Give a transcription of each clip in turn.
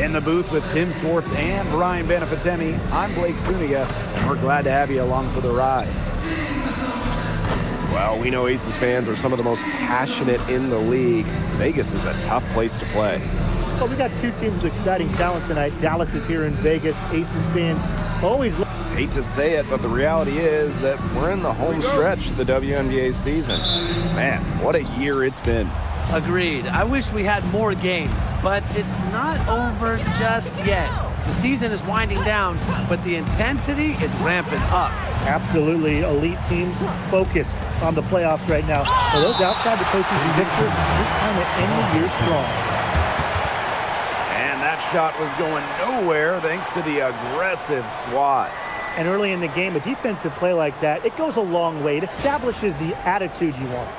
In the booth with Tim Swartz and Brian Benefitemi, I'm Blake Zuniga, and we're glad to have you along for the ride. Well, we know Aces fans are some of the most passionate in the league. Vegas is a tough place to play. Well, we got two teams with exciting talent tonight. Dallas is here in Vegas. Aces fans always hate to say it, but the reality is that we're in the home stretch of the WNBA season. Man, what a year it's been. Agreed. I wish we had more games, but it's not over just yet. The season is winding down, but the intensity is ramping up. Absolutely. Elite teams focused on the playoffs right now. For those outside the postseason picture, just trying to end the year strong. And that shot was going nowhere thanks to the aggressive swat. And early in the game, a defensive play like that, it goes a long way. It establishes the attitude you want.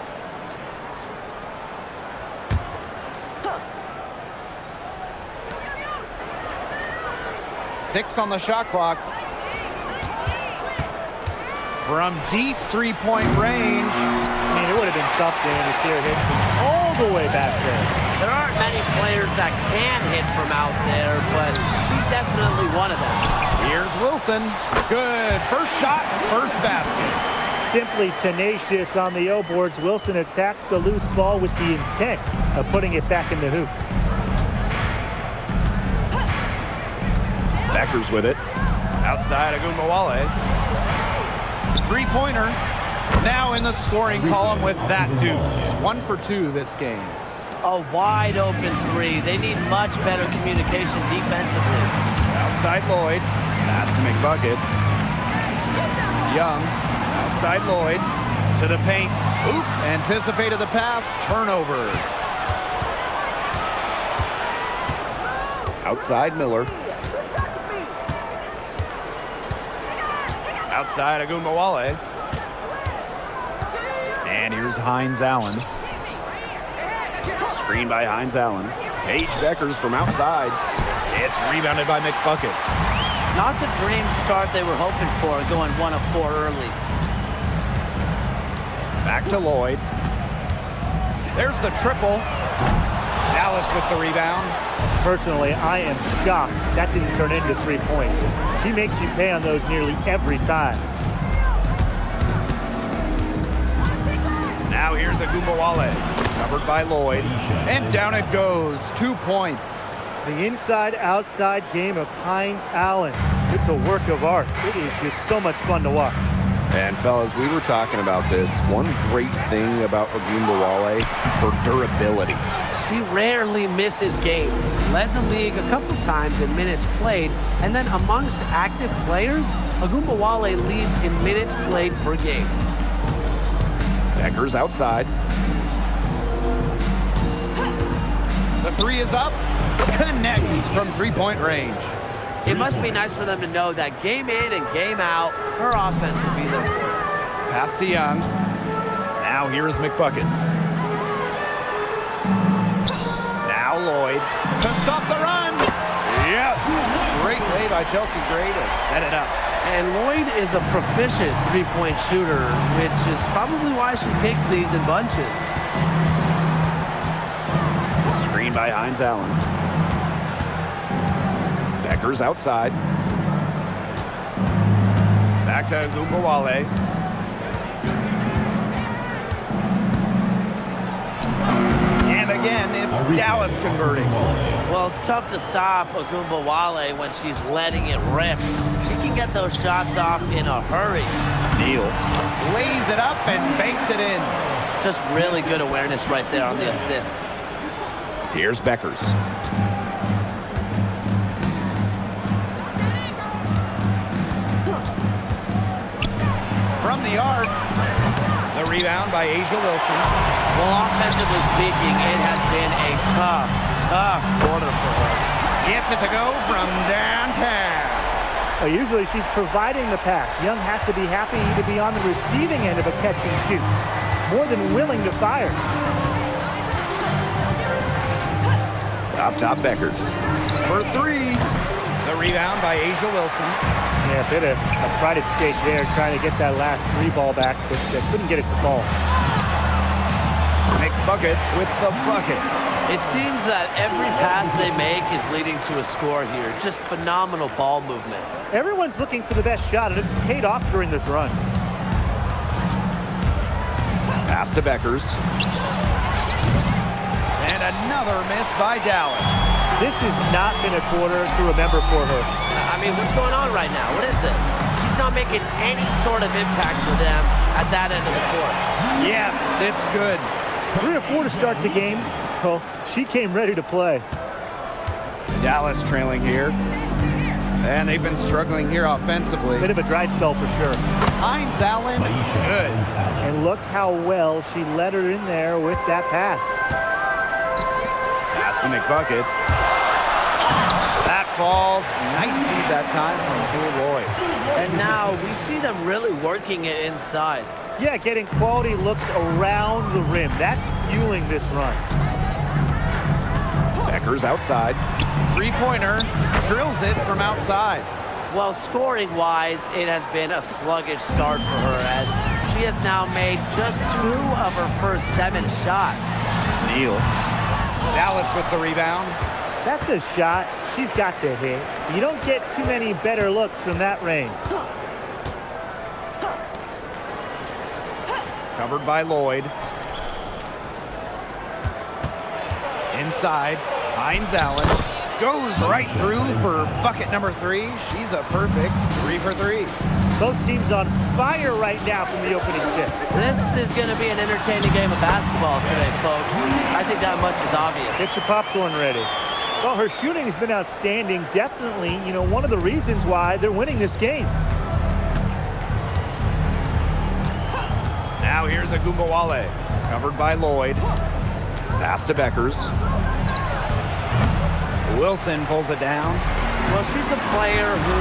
Six on the shot clock. From deep three-point range. I mean, it would have been something to see her hit from all the way back there. There aren't many players that can hit from out there, but she's definitely one of them. Here's Wilson. Good. First shot, first basket. Simply tenacious on the O boards. Wilson attacks the loose ball with the intent of putting it back in the hoop. Beckers with it. Outside Wnba. Three-pointer. Now in the scoring column with that deuce. 1 for 2 this game. A wide open three. They need much better communication defensively. Outside Lloyd. Pass to McBuckets. Young. Outside Lloyd. To the paint. Oop. Anticipated the pass. Turnover. Outside Miller. Outside Wnba. And here's Hines Allen. Screen by Hines Allen. Paige Beckers from outside. It's rebounded by McBuckets. Not the dream start they were hoping for, going 1 of 4 early. Back to Lloyd. There's the triple. Dallas with the rebound. Personally, I am shocked that didn't turn into 3 points. He makes you pay on those nearly every time. Now here's Wnba. Covered by Lloyd. And down it goes. 2 points. The inside-outside game of Hines Allen. It's a work of art. It is just so much fun to watch. And fellas, we were talking about this. One great thing about Wnba, her durability. She rarely misses games. Led the league a couple times in minutes played, and then amongst active players, Wnba leads in minutes played per game. Beckers outside. The three is up. Connects from three-point range. It must be nice for them to know that game in and game out, her offense will be there for them. Pass to Young. Now here is McBuckets. Now Lloyd to stop the run. Yes. Great play by Chelsea Gray to set it up. And Lloyd is a proficient three-point shooter, which is probably why she takes these in bunches. Screen by Hines Allen. Beckers outside. Back to Wnba. And again, it's Dallas converting. Well, it's tough to stop Wnba when she's letting it rip. She can get those shots off in a hurry. Neal lays it up and banks it in. Just really good awareness right there on the assist. Here's Beckers. From the arc. The rebound by A'ja Wilson. Well, offensively speaking, it has been a tough quarter for her. Gets it to go from downtown. Well, usually she's providing the pass. Young has to be happy to be on the receiving end of a catch and shoot. More than willing to fire. Top Beckers. For three. The rebound by A'ja Wilson. Yeah, a bit of a pride stage there, trying to get that last three ball back, but couldn't get it to fall. McBuckets with the bucket. It seems that every pass they make is leading to a score here. Just phenomenal ball movement. Everyone's looking for the best shot, and it's paid off during this run. Pass to Beckers. And another miss by Dallas. This has not been a quarter to remember for her. I mean, what's going on right now? What is this? She's not making any sort of impact for them at that end of the court. Yes, it's good. 3 or 4 to start the game. Well, she came ready to play. Dallas trailing here. And they've been struggling here offensively. Bit of a dry spell for sure. Hines Allen, good. And look how well she led her in there with that pass. Pass to McBuckets. That falls. Nice feed that time from Jewel Lloyd. And now we see them really working it inside. Yeah, getting quality looks around the rim. That's fueling this run. Beckers outside. Three-pointer, drills it from outside. Well, scoring-wise, it has been a sluggish start for her as she has now made just 2 of her first 7 shots. Neal. Dallas with the rebound. That's a shot she's got to hit. You don't get too many better looks from that range. Covered by Lloyd. Inside, Hines Allen goes right through for bucket number 3. She's a perfect 3 for 3. Both teams on fire right now from the opening tip. This is going to be an entertaining game of basketball today, folks. I think that much is obvious. Get your popcorn ready. Well, her shooting has been outstanding. Definitely, one of the reasons why they're winning this game. Now here's Wnba, covered by Lloyd. Pass to Beckers. Wilson pulls it down. Well, she's a player who,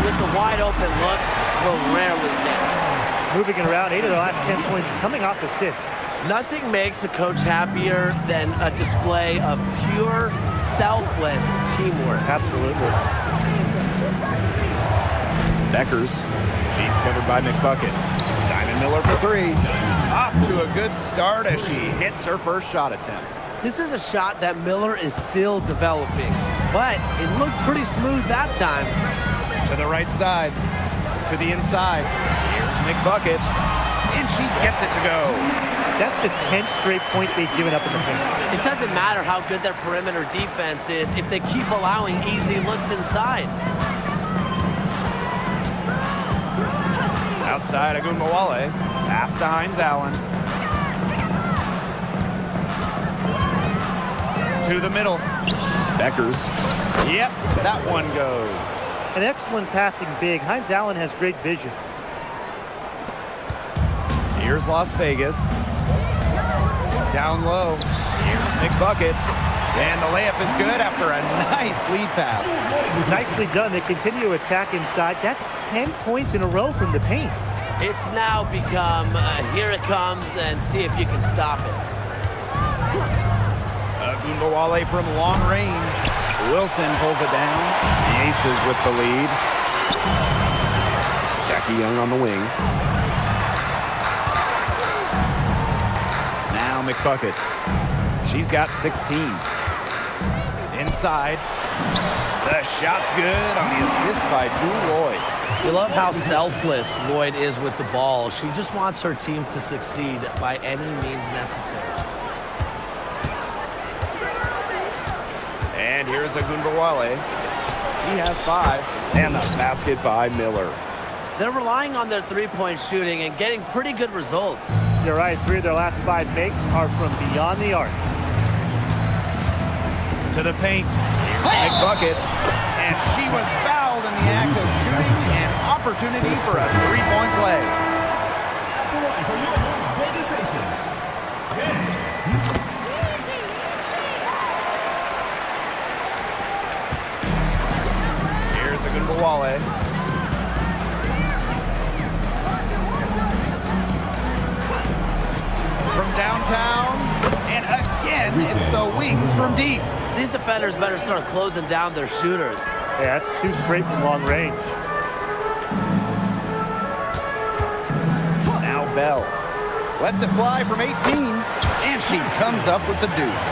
with the wide open look, will rarely miss. Moving it around, 8 of their last 10 points coming off assists. Nothing makes a coach happier than a display of pure, selfless teamwork. Absolutely. Beckers. She's covered by McBuckets. Diamond Miller for 3. Off to a good start as she hits her first shot attempt. This is a shot that Miller is still developing, but it looked pretty smooth that time. To the right side, to the inside. Here's McBuckets, and she gets it to go. That's the 10th straight point they've given up in the paint. It doesn't matter how good their perimeter defense is if they keep allowing easy looks inside. Outside, Wnba, pass to Hines Allen. To the middle. Beckers. Yep, that one goes. An excellent passing big. Hines Allen has great vision. Here's Las Vegas. Down low. Here's McBuckets. And the layup is good after a nice lead pass. Nicely done. They continue to attack inside. That's 10 points in a row from the paint. It's now become, here it comes, and see if you can stop it. Wnba from long range. Wilson pulls it down. The Aces with the lead. Jackie Young on the wing. Now McBuckets. She's got 16. Inside. The shot's good on the assist by Jewel Lloyd. You love how selfless Lloyd is with the ball. She just wants her team to succeed by any means necessary. And here's Wnba. He has 5. And the basket by Miller. They're relying on their three-point shooting and getting pretty good results. You're right. 3 of their last 5 makes are from beyond the arc. To the paint. Here's McBuckets. And she was fouled in the act of shooting. An opportunity for a 3-point play. For your Las Vegas Aces. Here's Wnba. From downtown, and again, it's the wings from deep. These defenders better start closing down their shooters. Yeah, that's 2 straight from long range. Now Bell lets it fly from 18, and she comes up with the deuce.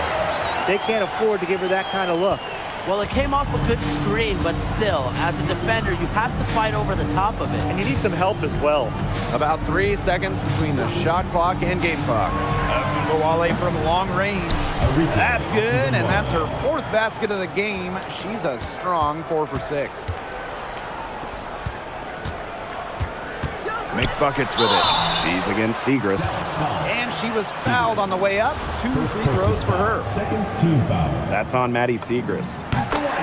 They can't afford to give her that kind of look. Well, it came off a good screen, but still, as a defender, you have to fight over the top of it. And you need some help as well. About 3 seconds between the shot clock and game clock. Wnba from long range. That's good, and that's her 4th basket of the game. She's a strong 4 for 6. Make buckets with it. She's against Segrist. And she was fouled on the way up. 2 free throws for her. Second team foul. That's on Maddie Segrist.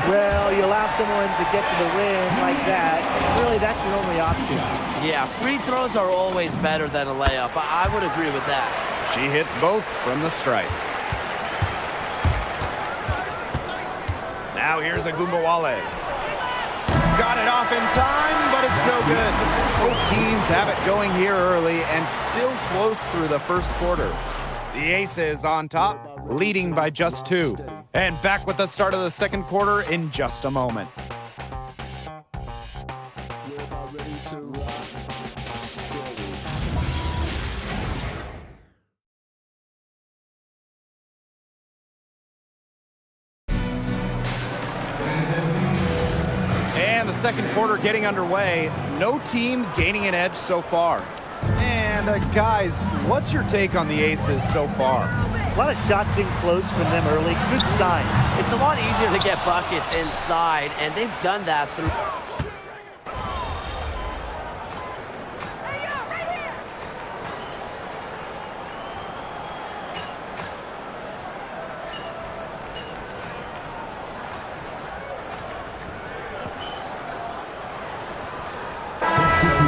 Well, you allow someone to get to the rim like that, and really that's your only option. Yeah, free throws are always better than a layup. I would agree with that. She hits both from the stripe. Now here's Wnba. Got it off in time, but it's no good. Both teams have it going here early and still close through the first quarter. The Aces on top, leading by just 2. And back with the start of the second quarter in just a moment. And the second quarter getting underway. No team gaining an edge so far. And guys, what's your take on the Aces so far? A lot of shots in close from them early. Good sign. It's a lot easier to get buckets inside, and they've done that through...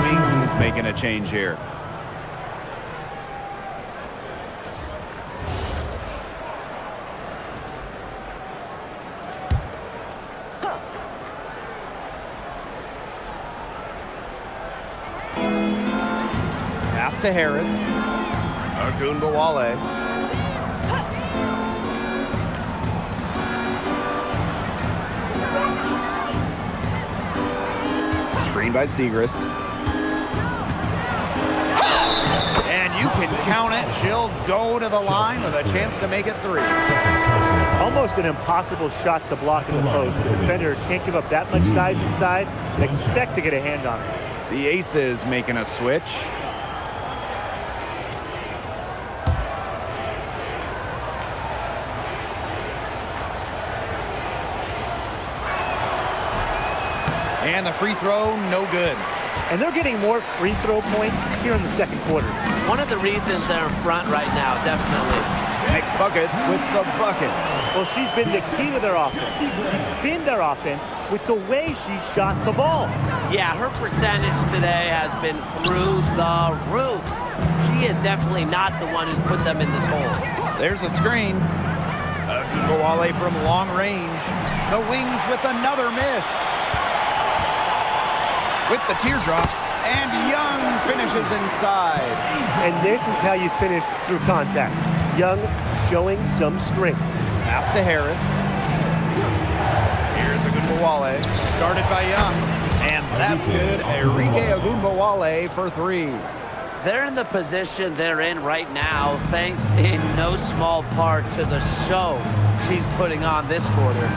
Wings making a change here. Pass to Harris. Wnba. Screen by Segrist. And you can count it. She'll go to the line with a chance to make it 3. Almost an impossible shot to block in the post. The defender can't give up that much size inside and expect to get a hand on it. The Aces making a switch. And the free throw, no good. And they're getting more free throw points here in the second quarter. One of the reasons they're in front right now, definitely. Make buckets with the bucket. Well, she's been the key to their offense. She's been their offense with the way she shot the ball. Yeah, her percentage today has been through the roof. She is definitely not the one who's put them in this hole. There's a screen. Wnba from long range. The Wings with another miss. With the teardrop, and Young finishes inside. And this is how you finish through contact. Young showing some strength. Pass to Harris. Here's Wnba, guarded by Young. And that's good. Enrique Wnba for 3. They're in the position they're in right now, thanks in no small part to the show she's putting on this quarter.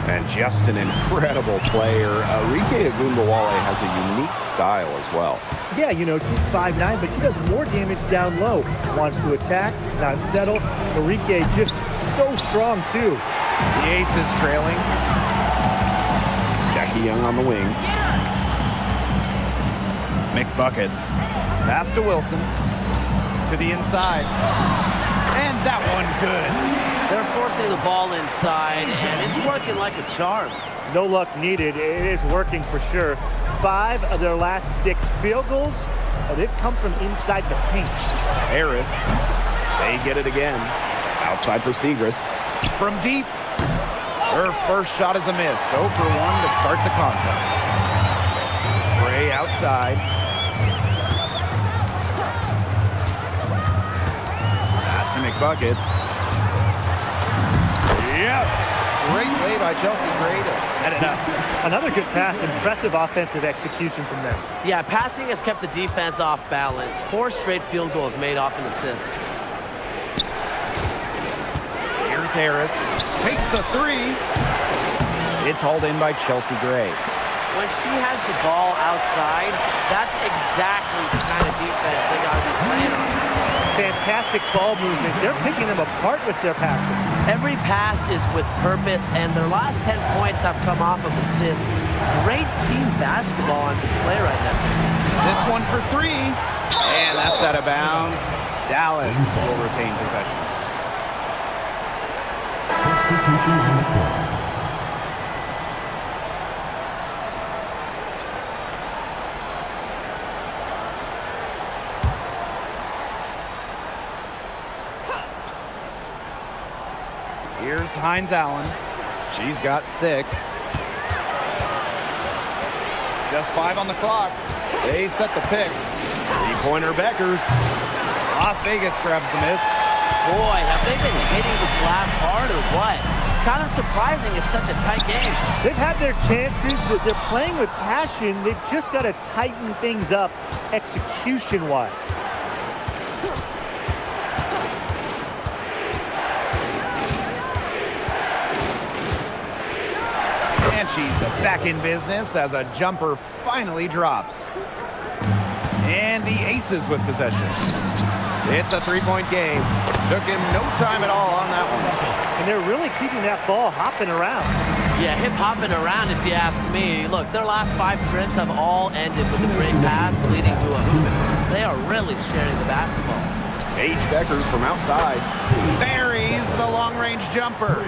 And just an incredible player. Enrique Wnba has a unique style as well. Yeah, you know, she's 5'9", but she does more damage down low. Wants to attack, not settle. Enrique just so strong, too. The Aces trailing. Jackie Young on the wing. Make buckets. Pass to Wilson. To the inside. And that one good. They're forcing the ball inside, and it's working like a charm. No luck needed. It is working for sure. 5 of their last 6 field goals, they've come from inside the paint. Harris. They get it again. Outside for Segrist. From deep. Her first shot is a miss. 0 for 1 to start the contest. Gray outside. Pass to make buckets. Yes! Great play by Chelsea Gray to set it up. Another good pass. Impressive offensive execution from them. Yeah, passing has kept the defense off balance. 4 straight field goals made off an assist. Here's Harris. Takes the three. It's hauled in by Chelsea Gray. When she has the ball outside, that's exactly the kind of defense they got to be playing on. Fantastic ball movement. They're picking them apart with their passing. Every pass is with purpose, and their last 10 points have come off of assists. Great team basketball on display right now. This one for three, and that's out of bounds. Dallas will retain possession. Substitution on the court. Here's Hines Allen. She's got 6. Just 5 on the clock. They set the pick. Three-pointer Beckers. Las Vegas grabs the miss. Boy, have they been hitting the glass hard or what? Kind of surprising it's such a tight game. They've had their chances, but they're playing with passion. They've just got to tighten things up execution-wise. And she's back in business as a jumper finally drops. And the Aces with possession. It's a three-point game. Took him no time at all on that one. And they're really keeping that ball hopping around. Yeah, hip hopping around if you ask me. Look, their last 5 trips have all ended with a great pass leading to a hoop. They are really sharing the basketball. Paige Beckers from outside. Buries the long-range jumper.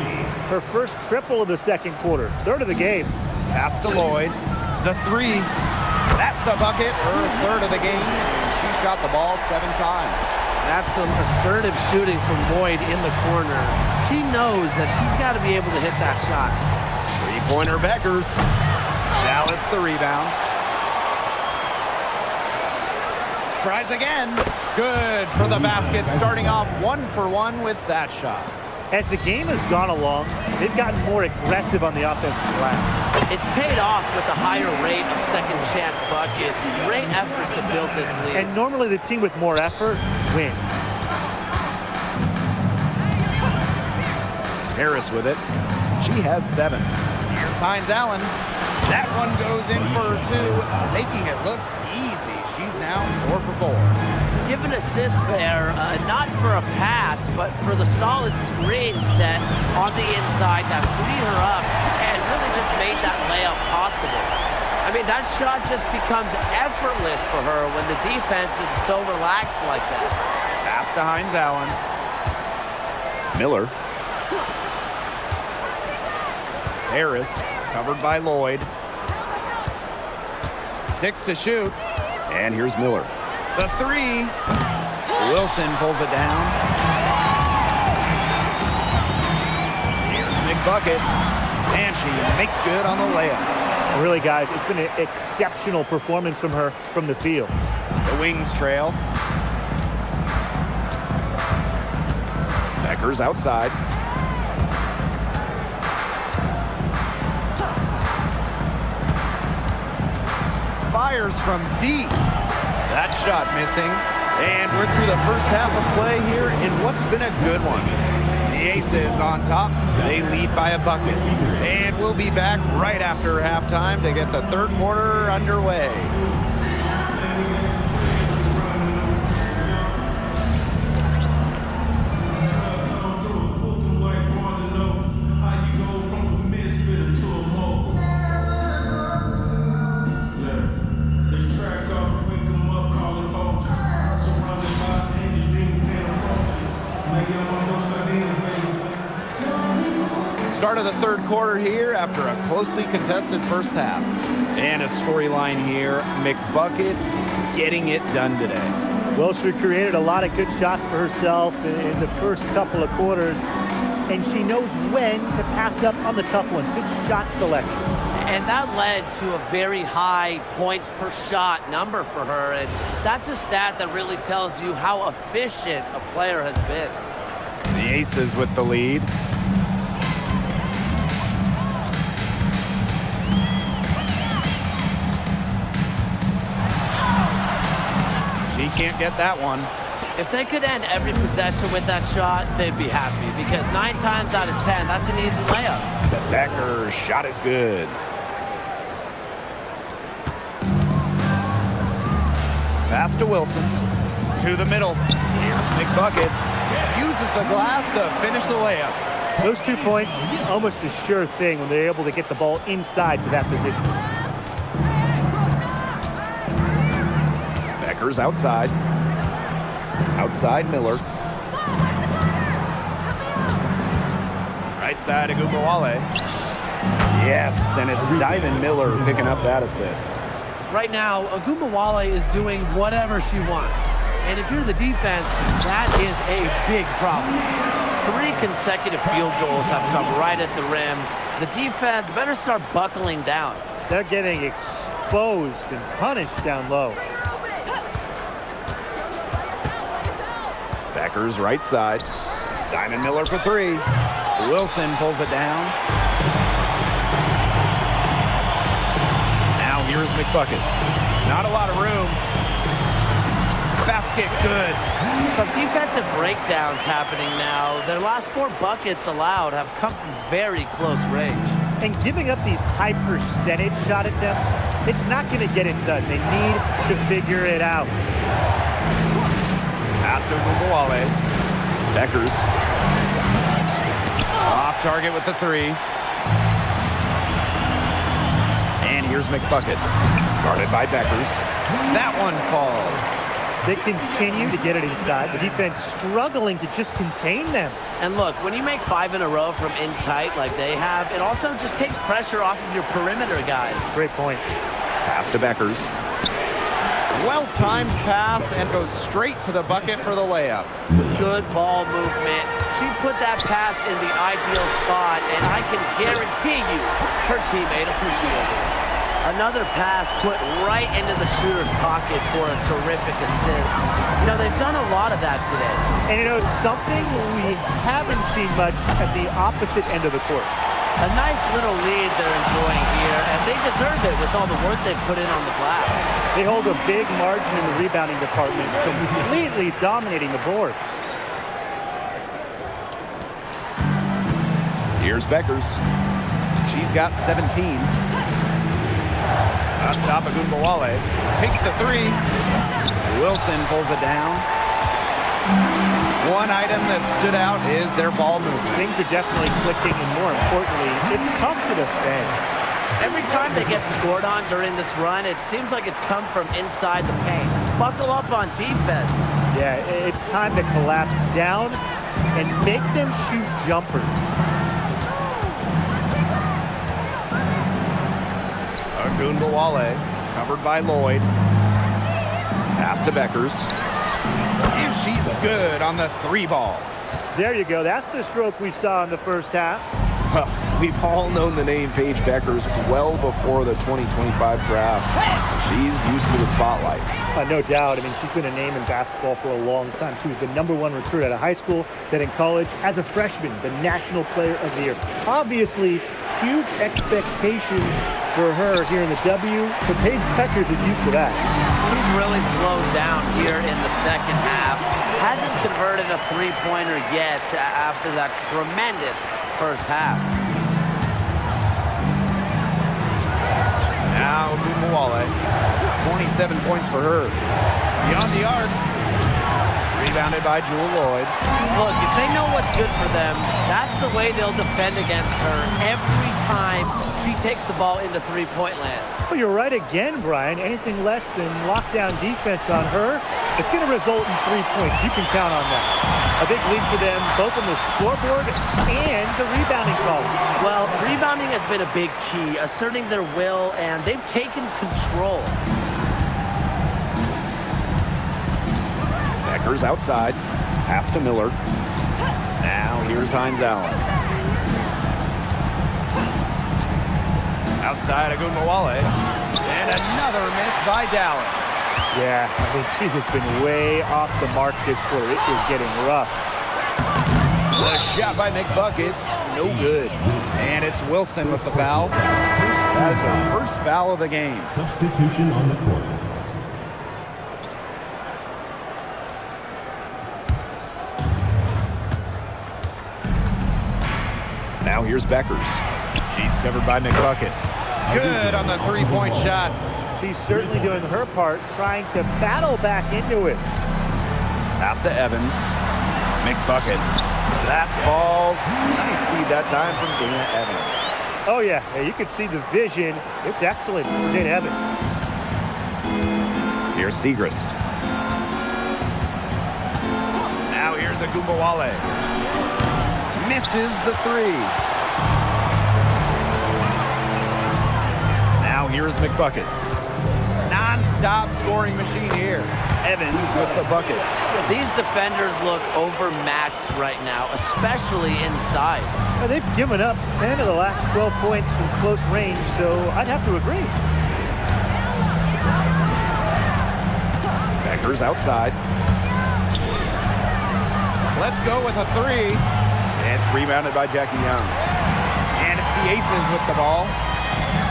Her first triple of the second quarter. Third of the game. Pass to Lloyd. The three. That's a bucket. Her third of the game. She shot the ball 7 times. That's some assertive shooting from Lloyd in the corner. She knows that she's got to be able to hit that shot. Three-pointer Beckers. Dallas the rebound. Tries again. Good for the basket, starting off 1 for 1 with that shot. As the game has gone along, they've gotten more aggressive on the offensive glass. It's paid off with a higher rate of second chance buckets. Great effort to build this lead. And normally the team with more effort wins. Harris with it. She has 7. Here's Hines Allen. That one goes in for 2, making it look easy. She's now 4 for 4. Give an assist there, not for a pass, but for the solid screen set on the inside that freed her up and really just made that layup possible. I mean, that shot just becomes effortless for her when the defense is so relaxed like that. Pass to Hines Allen. Miller. Harris, covered by Lloyd. 6 to shoot. And here's Miller. The three. Wilson pulls it down. Here's McBuckets. And she makes good on the layup. Really, guys, it's been an exceptional performance from her from the field. The Wings trail. Beckers outside. Fires from deep. That shot missing. And we're through the first half of play here in what's been a good one. The Aces on top. They lead by a bucket. And we'll be back right after halftime to get the third quarter underway. Start of the third quarter here after a closely contested first half. And a storyline here, McBuckets getting it done today. Well, she created a lot of good shots for herself in the first couple of quarters, and she knows when to pass up on the tough ones. Good shot selection. And that led to a very high points per shot number for her, and that's a stat that really tells you how efficient a player has been. The Aces with the lead. She can't get that one. If they could end every possession with that shot, they'd be happy because 9 times out of 10, that's an easy layup. The Becker's shot is good. Pass to Wilson. To the middle. Here's McBuckets. Uses the glass to finish the layup. Those 2 points, almost a sure thing when they're able to get the ball inside to that position. Becker's outside. Outside Miller. Right side of Wnba. Yes, and it's Diamond Miller picking up that assist. Right now, Wnba is doing whatever she wants. And if you're the defense, that is a big problem. 3 consecutive field goals have come right at the rim. The defense better start buckling down. They're getting exposed and punished down low. Becker's right side. Diamond Miller for 3. Wilson pulls it down. Now here's McBuckets. Not a lot of room. Basket good. Some defensive breakdowns happening now. Their last 4 buckets allowed have come from very close range. And giving up these high percentage shot attempts, it's not going to get it done. They need to figure it out. Pass to Wnba. Becker's. Off target with the 3. And here's McBuckets. Guarded by Becker's. That one falls. They continue to get it inside. The defense struggling to just contain them. And look, when you make 5 in a row from in tight like they have, it also just takes pressure off of your perimeter guys. Great point. Pass to Becker's. Well-timed pass and goes straight to the bucket for the layup. Good ball movement. She put that pass in the ideal spot, and I can guarantee you her teammate appreciated it. Another pass put right into the shooter's pocket for a terrific assist. You know, they've done a lot of that today. And you know, it's something we haven't seen much at the opposite end of the court. A nice little lead they're enjoying here, and they deserve it with all the work they've put in on the glass. They hold a big margin in the rebounding department, completely dominating the boards. Here's Becker's. She's got 17. Up top of Wnba. Takes the 3. Wilson pulls it down. One item that stood out is their ball movement. Things are definitely clicking, and more importantly, it's tough to defend. Every time they get scored on during this run, it seems like it's come from inside the paint. Buckle up on defense. Yeah, it's time to collapse down and make them shoot jumpers. Wnba covered by Lloyd. Pass to Becker's. And she's good on the 3 ball. There you go. That's the stroke we saw in the first half. Well, we've all known the name Paige Becker's well before the 2025 draft. She's used to the spotlight. No doubt. I mean, she's been a name in basketball for a long time. She was the #1 recruit out of high school, then in college. As a freshman, the National Player of the Year. Obviously, huge expectations for her here in the W. But Paige Becker's is used to that. She's really slowed down here in the second half. Hasn't converted a 3-pointer yet after that tremendous first half. Now Wnba. 27 points for her. Beyond the arc. Rebounded by Jewel Lloyd. Look, if they know what's good for them, that's the way they'll defend against her every time she takes the ball into 3-point land. Well, you're right again, Brian. Anything less than lockdown defense on her, it's going to result in 3 points. You can count on that. A big lead for them, both on the scoreboard and the rebounding column. Well, rebounding has been a big key, asserting their will, and they've taken control. Becker's outside. Pass to Miller. Now here's Hines Allen. Outside of Wnba. And another miss by Dallas. Yeah, I mean, she has been way off the mark this quarter. It is getting rough. The shot by McBuckets, no good. And it's Wilson with the foul. That is her first foul of the game. Substitution on the court. Now here's Beckers. She's covered by McBuckets. Good on the three-point shot. She's certainly doing her part, trying to battle back into it. Pass to Evans. McBuckets. That falls. Nice feed that time from Dana Evans. Oh, yeah. You can see the vision. It's excellent for Dana Evans. Here's Segrist. Now here's Wnba. Misses the three. Now here's McBuckets. Non-stop scoring machine here. Evans with the bucket. These defenders look overmatched right now, especially inside. Now, they've given up 10 of the last 12 points from close range, so I'd have to agree. Beckers outside. Let's go with a three. It's rebounded by Jackie Young. And it's the Aces with the ball.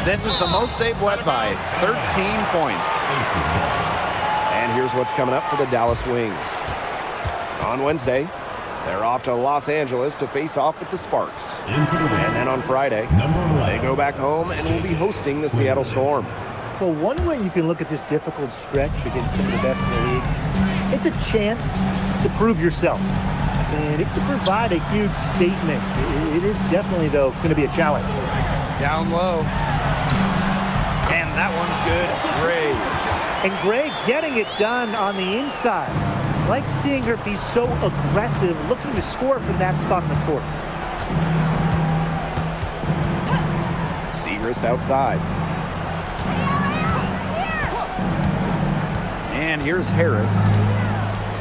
This is the most they've led by, 13 points. And here's what's coming up for the Dallas Wings. On Wednesday, they're off to Los Angeles to face off with the Sparks. And then on Friday, they go back home and will be hosting the Seattle Storm. Well, one way you can look at this difficult stretch against some of the best in the league, it's a chance to prove yourself. And it could provide a huge statement. It is definitely, though, going to be a challenge. Down low. And that one's good. Gray. And Gray getting it done on the inside. I like seeing her be so aggressive, looking to score from that spot in the court. Segrist outside. And here's Harris.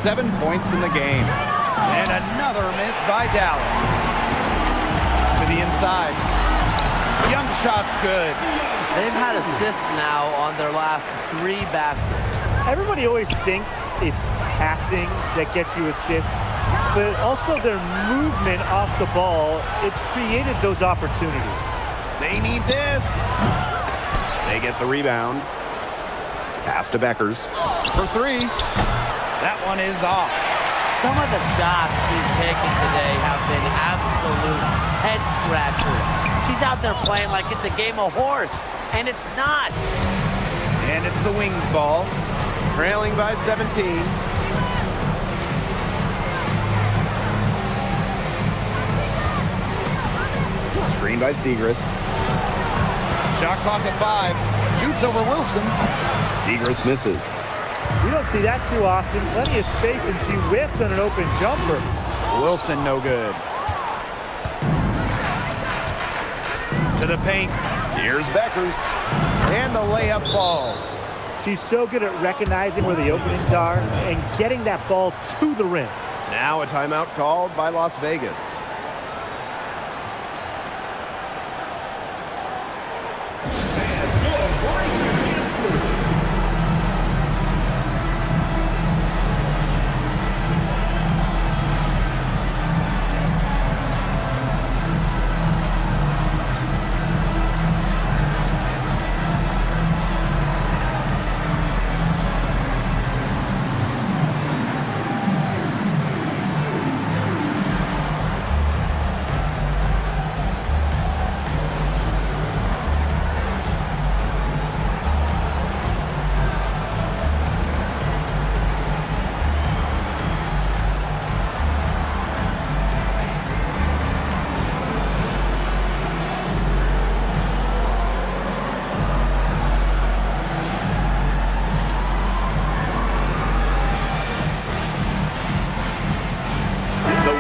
7 points in the game. And another miss by Dallas. To the inside. Young shot's good. They've had assists now on their last 3 baskets. Everybody always thinks it's passing that gets you assists, but also their movement off the ball, it's created those opportunities. They need this. They get the rebound. Pass to Beckers. For three. That one is off. Some of the shots she's taken today have been absolute head scratchers. She's out there playing like it's a game of horse, and it's not. And it's the Wings ball. Trailing by 17. Screen by Segrist. Shot clock at 5. Shoots over Wilson. Segrist misses. You don't see that too often. Plenty of space, and she whiffs on an open jumper. Wilson no good. To the paint. Here's Beckers. And the layup falls. She's so good at recognizing where the openings are and getting that ball to the rim. Now a timeout called by Las Vegas.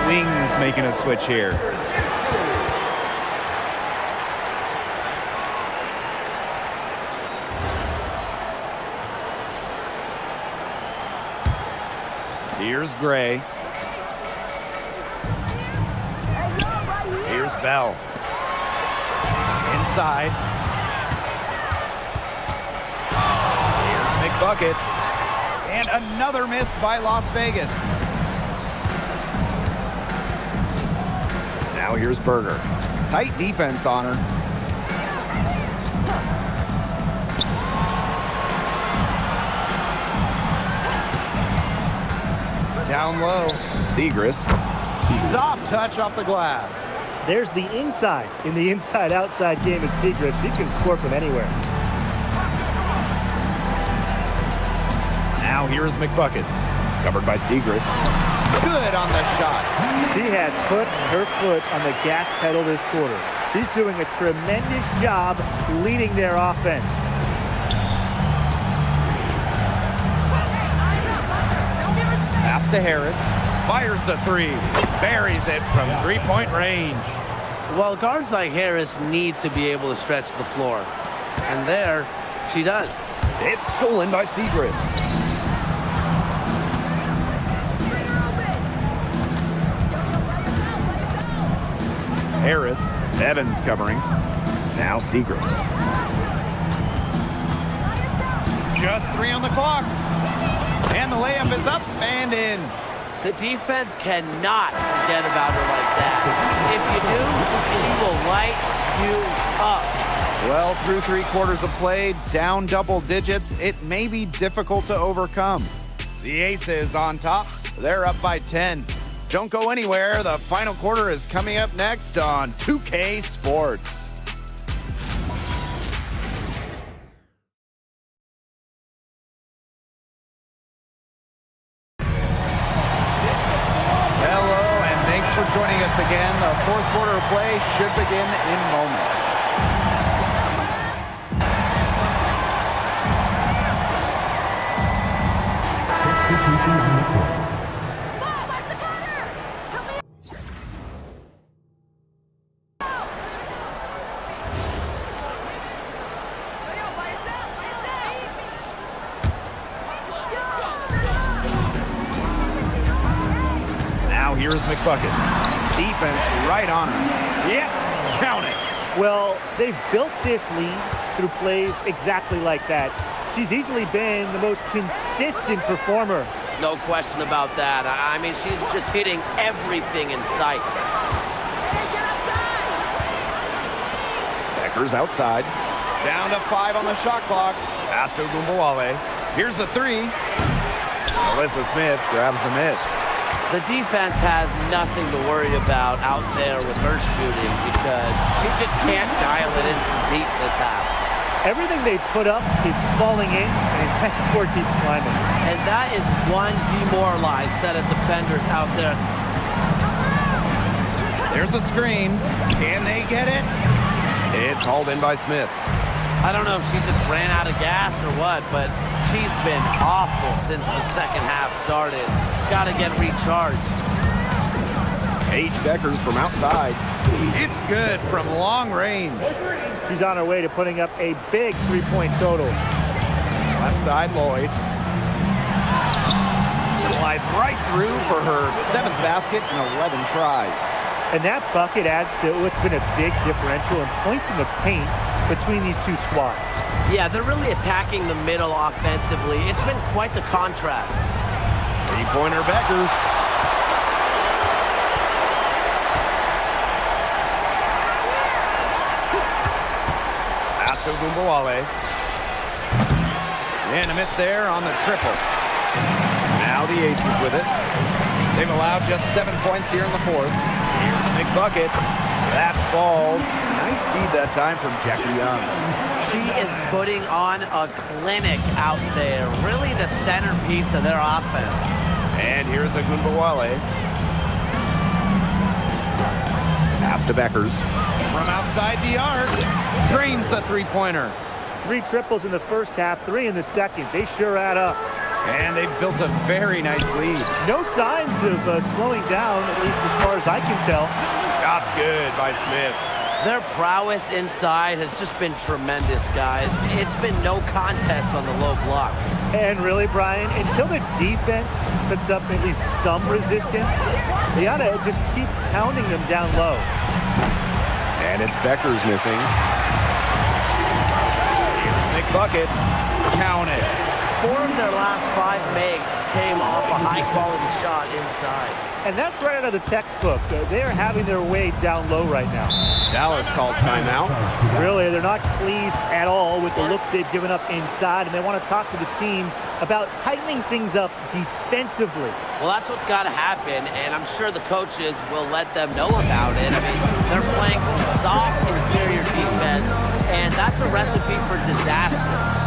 Wings making a switch here. Here's Gray. Here's Bell. Inside. Here's McBuckets. And another miss by Las Vegas. Now here's Berger. Tight defense on her. Down low. Segrist. Soft touch off the glass. There's the inside in the inside-outside game of Seagrass. She can score from anywhere. Now here's McBuckets. Covered by Seagrass. Good on the shot. She has put her foot on the gas pedal this quarter. She's doing a tremendous job leading their offense. Pass to Harris. Fires the three. Buries it from three-point range. Well, guards like Harris need to be able to stretch the floor. And there, she does. It's stolen by Seagrass. Harris. Evans covering. Now Seagrass. Just 3 on the clock. And the layup is up and in. The defense cannot forget about her like that. If you do, she will light you up. Well, through 3 quarters of play, down double digits, it may be difficult to overcome. The Aces on top. They're up by 10. Don't go anywhere. The final quarter is coming up next on 2K Sports. Hello, and thanks for joining us again. The fourth quarter of play should begin in moments. Substitution on the court. Now here's McBuckets. Defense right on her. Yep, count it. Well, they've built this lead through plays exactly like that. She's easily been the most consistent performer. No question about that. I mean, she's just hitting everything in sight. Becker's outside. Down to 5 on the shot clock. Pass to Wnba. Here's the 3. Melissa Smith grabs the miss. The defense has nothing to worry about out there with her shooting because she just can't dial it in from deep this half. Everything they put up is falling in, and that score keeps climbing. And that is one demoralized set of defenders out there. There's a screen. Can they get it? It's hauled in by Smith. I don't know if she just ran out of gas or what, but she's been awful since the second half started. Got to get recharged. Paige Beckers from outside. It's good from long range. She's on her way to putting up a big three-point total. Left side, Lloyd. Slides right through for her 7th basket in 11 tries. And that bucket adds to what's been a big differential in points in the paint between these two squads. Yeah, they're really attacking the middle offensively. It's been quite the contrast. 3-pointer Beckers. Pass to Wnba. And a miss there on the triple. Now the Aces with it. They've allowed just 7 points here in the fourth. Here's McBuckets. That falls. Nice feed that time from Jackie Young. She is putting on a clinic out there. Really the centerpiece of their offense. And here's a Wnba. Pass to Beckers. From outside the arc. Drains the three-pointer. 3 triples in the first half, 3 in the second. They sure add up. And they've built a very nice lead. No signs of slowing down, at least as far as I can tell. Shot's good by Smith. Their prowess inside has just been tremendous, guys. It's been no contest on the low block. And really, Brian, until the defense puts up at least some resistance, they ought to just keep pounding them down low. And it's Beckers missing. Here's McBuckets. Count it. 4 of their last 5 makes came off a high-quality shot inside. And that's right out of the textbook. They are having their way down low right now. Dallas calls timeout. Really, they're not pleased at all with the looks they've given up inside, and they want to talk to the team about tightening things up defensively. Well, that's what's got to happen, and I'm sure the coaches will let them know about it. I mean, they're playing some soft interior defense, and that's a recipe for disaster.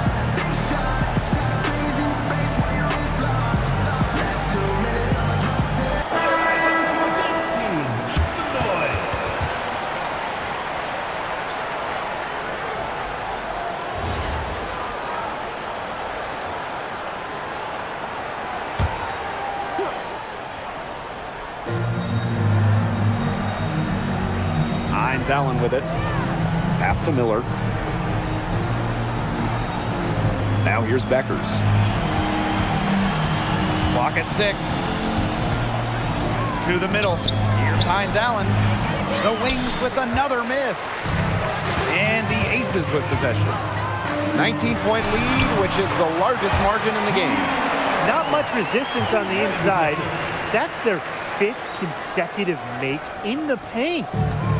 Allen with it. Pass to Miller. Now here's Beckers. Clock at 6. To the middle. Here's Hines Allen. The Wings with another miss. And the Aces with possession. 19-point lead, which is the largest margin in the game. Not much resistance on the inside. That's their 5th consecutive make in the paint.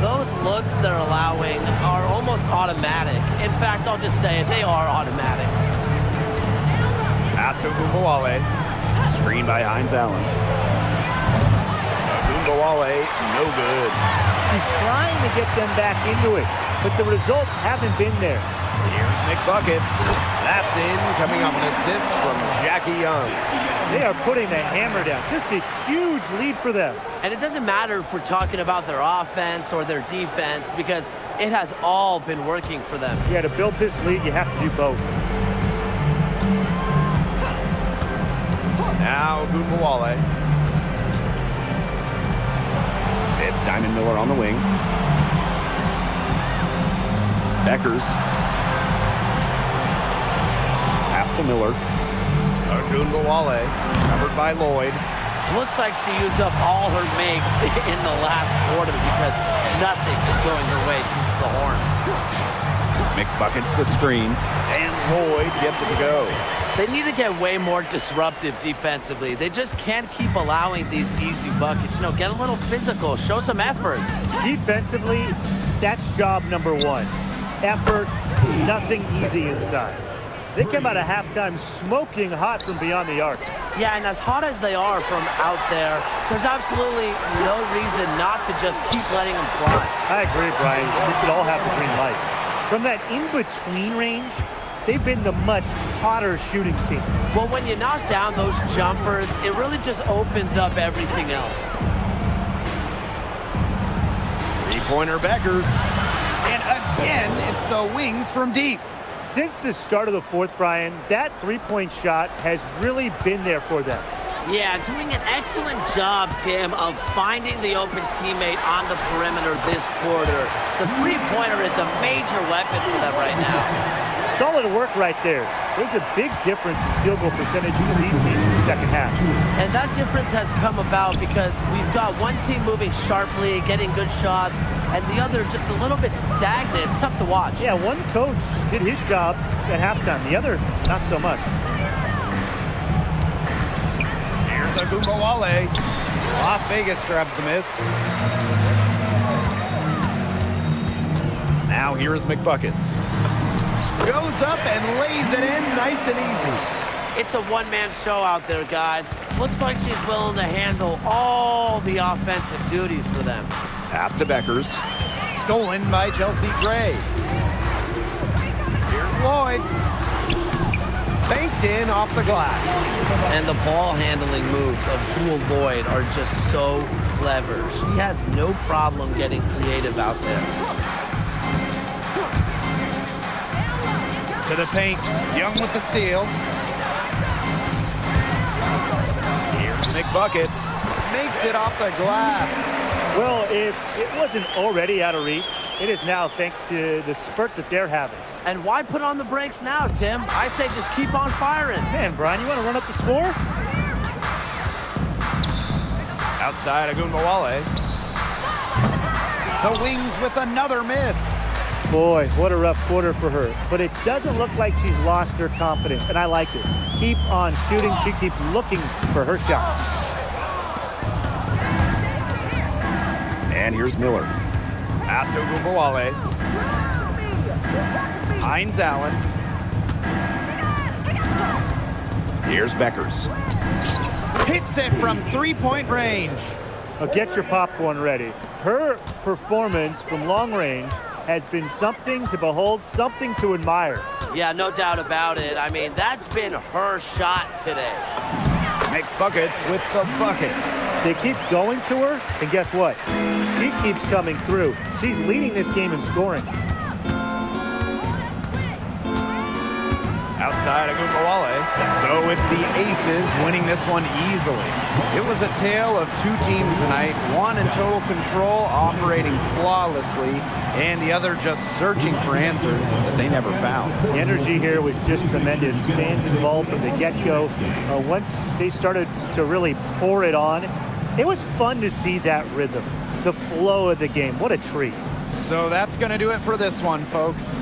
Those looks they're allowing are almost automatic. In fact, I'll just say it, they are automatic. Pass to Wnba. Screen by Hines Allen. Wnba, no good. He's trying to get them back into it, but the results haven't been there. Here's McBuckets. That's in, coming off an assist from Jackie Young. They are putting the hammer down. Just a huge lead for them. And it doesn't matter if we're talking about their offense or their defense, because it has all been working for them. Yeah, to build this lead, you have to do both. Now Wnba. It's Diamond Miller on the wing. Beckers. Pass to Miller. Wnba, covered by Lloyd. Looks like she used up all her makes in the last quarter because nothing is going her way since the horn. McBuckets the screen. And Lloyd gets it to go. They need to get way more disruptive defensively. They just can't keep allowing these easy buckets. You know, get a little physical, show some effort. Defensively, that's job number 1. Effort, nothing easy inside. They come out of halftime smoking hot from beyond the arc. Yeah, and as hot as they are from out there, there's absolutely no reason not to just keep letting them fly. I agree, Brian. We should all have the green light. From that in-between range, they've been the much hotter shooting team. Well, when you knock down those jumpers, it really just opens up everything else. Three-pointer Beckers. And again, it's the Wings from deep. Since the start of the fourth, Brian, that three-point shot has really been there for them. Yeah, doing an excellent job, Tim, of finding the open teammate on the perimeter this quarter. The three-pointer is a major weapon for them right now. Solid work right there. There's a big difference in field goal percentages of these teams in the second half. And that difference has come about because we've got one team moving sharply, getting good shots, and the other just a little bit stagnant. It's tough to watch. Yeah, one coach did his job at halftime. The other, not so much. Here's a Wnba. Las Vegas grabs the miss. Now here is McBuckets. Goes up and lays it in nice and easy. It's a one-man show out there, guys. Looks like she's willing to handle all the offensive duties for them. Pass to Beckers. Stolen by Chelsea Gray. Here's Lloyd. Banked in off the glass. And the ball handling moves of Jewel Lloyd are just so clever. She has no problem getting creative out there. To the paint. Young with the steal. Here's McBuckets. Makes it off the glass. Well, if it wasn't already out of reach, it is now thanks to the spurt that they're having. And why put on the brakes now, Tim? I say just keep on firing. Man, Brian, you want to run up the score? Outside of Wnba. The Wings with another miss. Boy, what a rough quarter for her. But it doesn't look like she's lost her confidence, and I like it. Keep on shooting. She keeps looking for her shot. And here's Miller. Pass to Wnba. Hines Allen. Here's Beckers. Hits it from three-point range. Now get your popcorn ready. Her performance from long range has been something to behold, something to admire. Yeah, no doubt about it. I mean, that's been her shot today. McBuckets with the bucket. They keep going to her, and guess what? She keeps coming through. She's leading this game in scoring. Outside of Wnba. So it's the Aces winning this one easily. It was a tale of two teams tonight, one in total control, operating flawlessly, and the other just searching for answers that they never found. The energy here was just tremendous. Fans involved from the get-go. Once they started to really pour it on, it was fun to see that rhythm, the flow of the game. What a treat. So that's going to do it for this one, folks.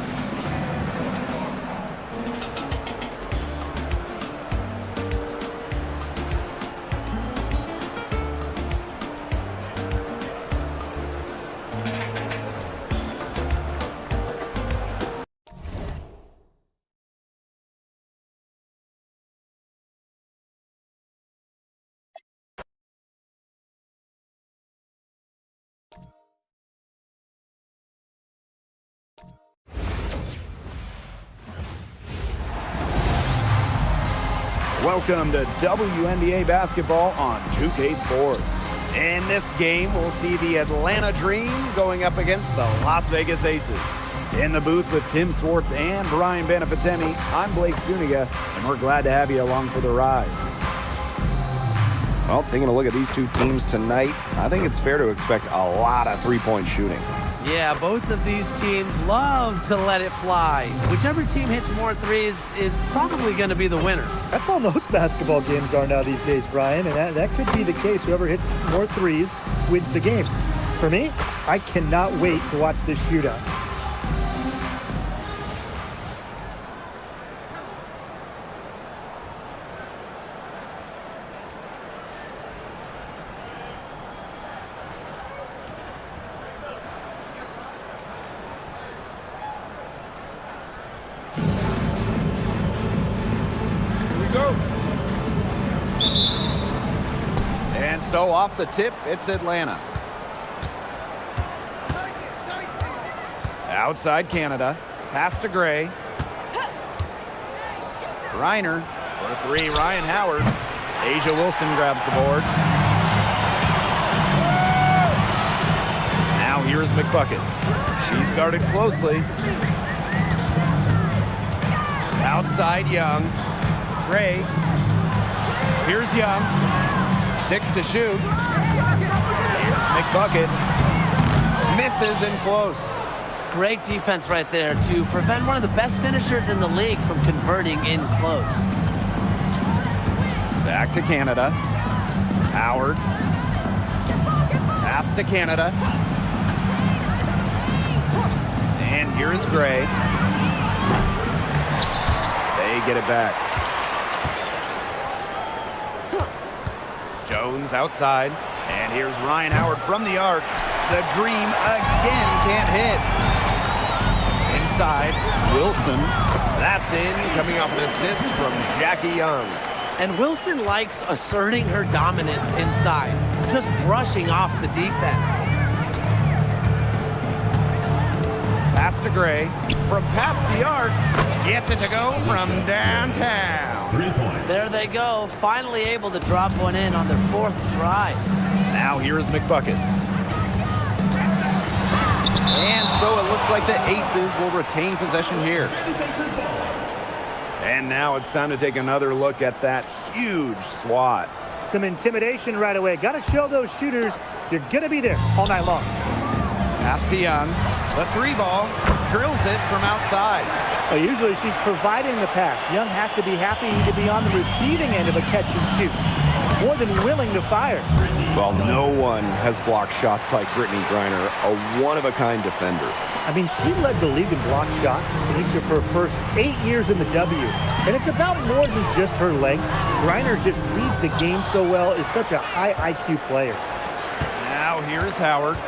Welcome to WNBA basketball on 2K Sports. In this game, we'll see the Atlanta Dream going up against the Las Vegas Aces. In the booth with Tim Swartz and Brian Benefitemi, I'm Blake Suniga, and we're glad to have you along for the ride. Well, taking a look at these two teams tonight, I think it's fair to expect a lot of three-point shooting. Yeah, both of these teams love to let it fly. Whichever team hits more threes is probably going to be the winner. That's how most basketball games are now these days, Brian, and that could be the case. Whoever hits more threes wins the game. For me, I cannot wait to watch this shootout. So off the tip, it's Atlanta. Outside Canada. Pass to Gray. Reiner for three. Ryan Howard. Asia Wilson grabs the board. Now here's McBuckets. She's guarded closely. Outside Young. Gray. Here's Young. 6 to shoot. Here's McBuckets. Misses and close. Great defense right there to prevent one of the best finishers in the league from converting in close. Back to Canada. Howard. Pass to Canada. And here's Gray. They get it back. Jones outside, and here's Ryan Howard from the arc. The Dream again can't hit. Inside, Wilson. That's in, coming off an assist from Jackie Young. And Wilson likes asserting her dominance inside, just brushing off the defense. Pass to Gray. From past the arc, gets it to go from downtown. 3 points. There they go, finally able to drop one in on their fourth drive. Now here's McBuckets. And so it looks like the Aces will retain possession here. And now it's time to take another look at that huge swat. Some intimidation right away. Got to show those shooters you're going to be there all night long. Pass to Young. The three ball. Drills it from outside. Well, usually she's providing the pass. Young has to be happy to be on the receiving end of a catch and shoot. More than willing to fire. Well, no one has blocked shots like Brittany Griner, a one-of-a-kind defender. I mean, she led the league in blocked shots in each of her first 8 years in the W. And it's about more than just her length. Griner just reads the game so well, is such a high IQ player. Now here's Howard.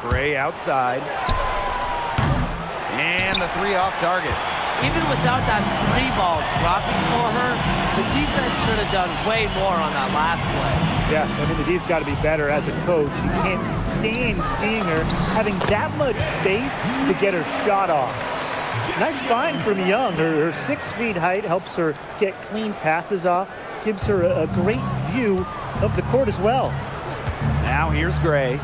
Gray outside. And the three off target. even without that 3 ball dropping for her, the defense should have done way more on that last play. Yeah, I mean, the D's got to be better as a coach. You can't stand seeing her having that much space to get her shot off. Nice find from Young. Her 6 feet height helps her get clean passes off, gives her a great view of the court as well. Now here's Gray.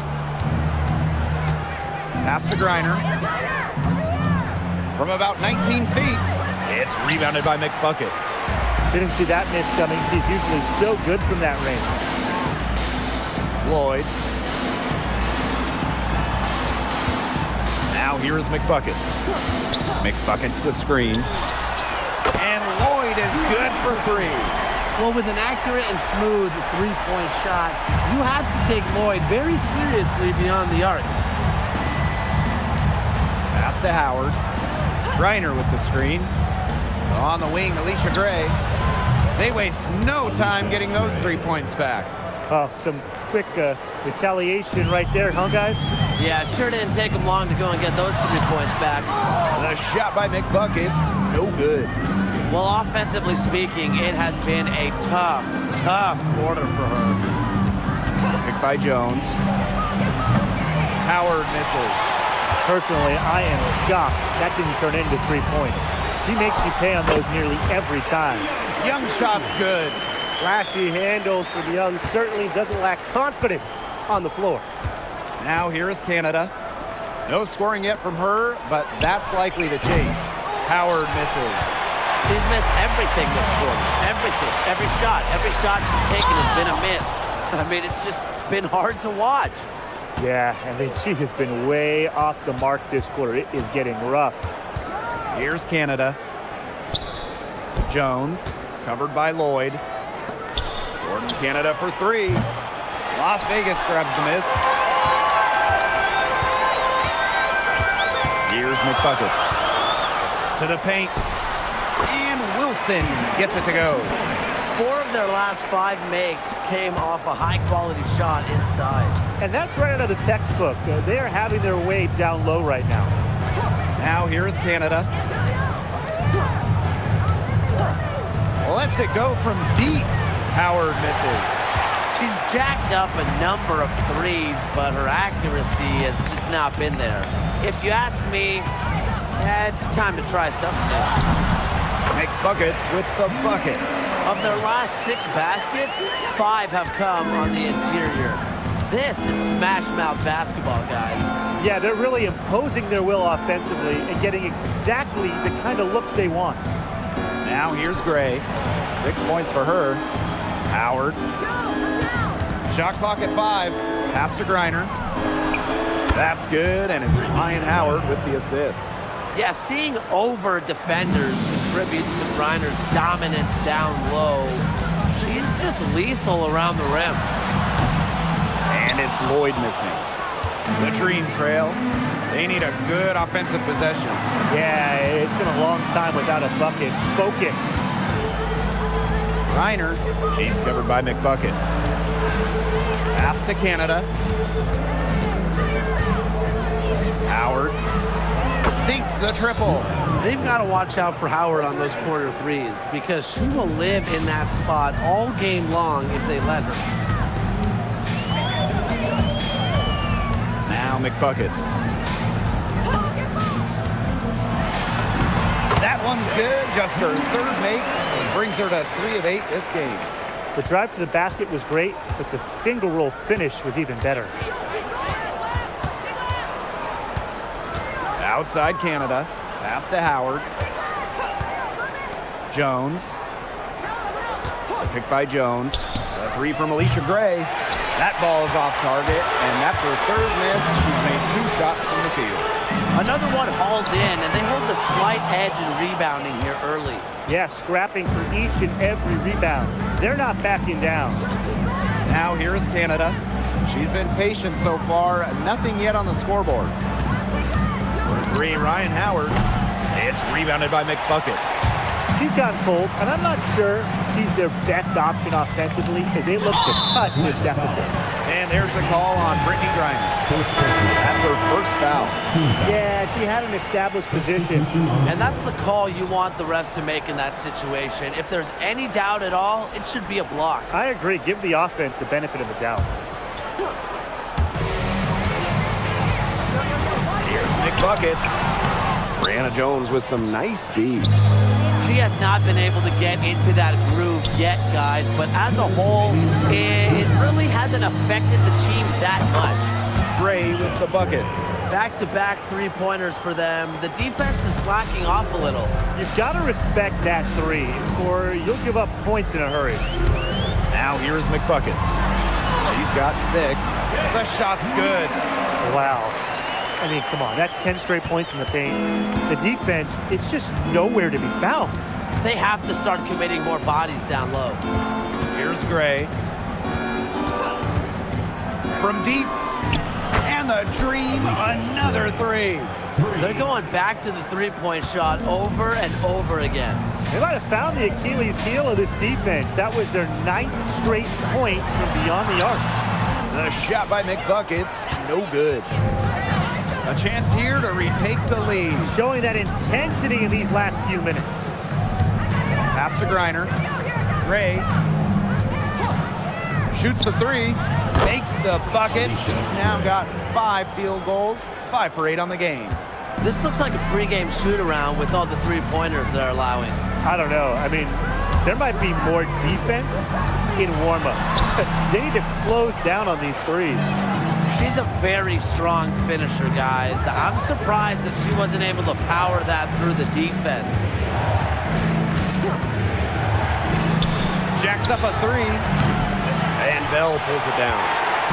Pass to Griner. From about 19 feet, it's rebounded by McBuckets. Didn't see that miss coming. She's usually so good from that range. Lloyd. Now here is McBuckets. McBuckets the screen. And Lloyd is good for 3. Well, with an accurate and smooth three-point shot, you have to take Lloyd very seriously beyond the arc. Pass to Howard. Griner with the screen. On the wing, Alicia Gray. They waste no time getting those 3 points back. Oh, some quick retaliation right there, huh, guys? Yeah, sure didn't take them long to go and get those 3 points back. The shot by McBuckets, no good. Well, offensively speaking, it has been a tough quarter for her. Picked by Jones. Howard misses. Personally, I am shocked that didn't turn into 3 points. She makes you pay on those nearly every time. Young shot's good. Flashy handles for the Young, certainly doesn't lack confidence on the floor. Now here is Canada. No scoring yet from her, but that's likely to change. Howard misses. She's missed everything this quarter. Everything. Every shot she's taken has been a miss. I mean, it's just been hard to watch. Yeah, I mean, she has been way off the mark this quarter. It is getting rough. Here's Canada. Jones, covered by Lloyd. Jordan Canada for 3. Las Vegas grabs the miss. Here's McBuckets. To the paint. And Wilson gets it to go. 4 of their last 5 makes came off a high-quality shot inside. And that's right out of the textbook. They are having their way down low right now. Now here is Canada. Lets it go from deep. Howard misses. She's jacked up a number of 3s, but her accuracy has just not been there. If you ask me, it's time to try something new. McBuckets with the bucket. Of their last 6 baskets, 5 have come on the interior. This is smash-mouth basketball, guys. Yeah, they're really imposing their will offensively and getting exactly the kind of looks they want. Now here's Gray. 6 points for her. Howard. Shot clock at 5. Pass to Griner. That's good, and it's Ryan Howard with the assist. Yeah, seeing over defenders contributes to Griner's dominance down low. She's just lethal around the rim. And it's Lloyd missing. The Dream Trail. They need a good offensive possession. Yeah, it's been a long time without a bucket. Focus. Griner, she's covered by McBuckets. Pass to Canada. Howard sinks the triple. They've got to watch out for Howard on those corner 3s because she will live in that spot all game long if they let her. Now McBuckets. That one's good. Just her 3rd make. Brings her to 3 of 8 this game. The drive to the basket was great, but the finger roll finish was even better. Outside Canada. Pass to Howard. Jones. A pick by Jones. A 3 from Alicia Gray. That ball is off target, and that's her 3rd miss. She's made 2 shots from the field. Another one hauled in, and they hold the slight edge in rebounding here early. Yeah, scrapping for each and every rebound. They're not backing down. Now here is Canada. She's been patient so far. Nothing yet on the scoreboard. For 3, Ryan Howard. It's rebounded by McBuckets. She's gone cold, and I'm not sure she's their best option offensively as they look to cut this deficit. And There's a call on Brittany Griner. That's her first foul. Yeah, she had an established position. And that's the call you want the refs to make in that situation. If there's any doubt at all, it should be a block. I agree. Give the offense the benefit of the doubt. Here's McBuckets. Brianna Jones with some nice D. She has not been able to get into that groove yet, guys, but as a whole, it really hasn't affected the team that much. Gray with the bucket. Back-to-back three-pointers for them. The defense is slacking off a little. You've got to respect that three, or you'll give up points in a hurry. Now here is McBuckets. She's got 6. The shot's good. Wow. I mean, come on. That's 10 straight points in the paint. The defense, it's just nowhere to be found. They have to start committing more bodies down low. Here's Gray. From deep. And the dream, another 3. They're going back to the three-point shot over and over again. They might have found the Achilles heel of this defense. That was their 9th straight point from beyond the arc. The shot by McBuckets, no good. A chance here to retake the lead. Showing that intensity in these last few minutes. Pass to Griner. Gray shoots the 3, makes the bucket. She's now got 5 field goals, 5 for 8 on the game. This looks like a pregame shoot-around with all the three-pointers they're allowing. I don't know. I mean, there might be more defense in warm-ups. They need to close down on these threes. She's a very strong finisher, guys. I'm surprised that she wasn't able to power that through the defense. Jacks up a 3. And Bell pulls it down.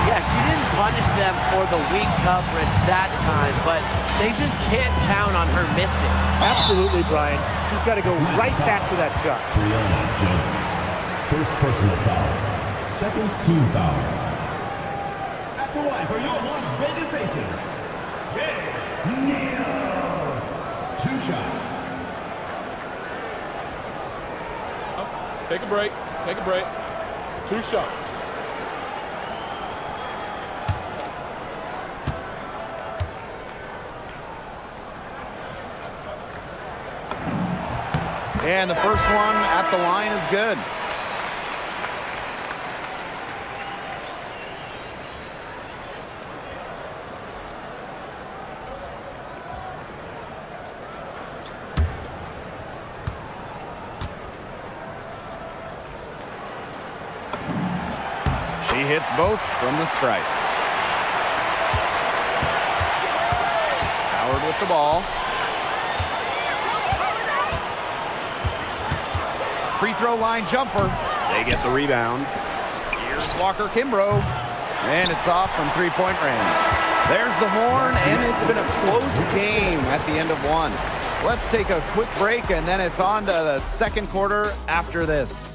Yeah, she didn't punish them for the weak coverage that time, but they just can't count on her missing. Absolutely, Brian. She's got to go right back to that shot. Brianna Jones. First personal foul. Second team foul. At the line for your Las Vegas Aces. Wnba. 2 shots. Take a break. Take a break. 2 shots. And the first one at the line is good. She hits both from the stripe. Howard with the ball. Free throw line jumper. They get the rebound. Here's Walker Kimbrough. And it's off from three-point range. There's the horn, and it's been a close game at the end of one. Let's take a quick break, and then it's on to the second quarter after this.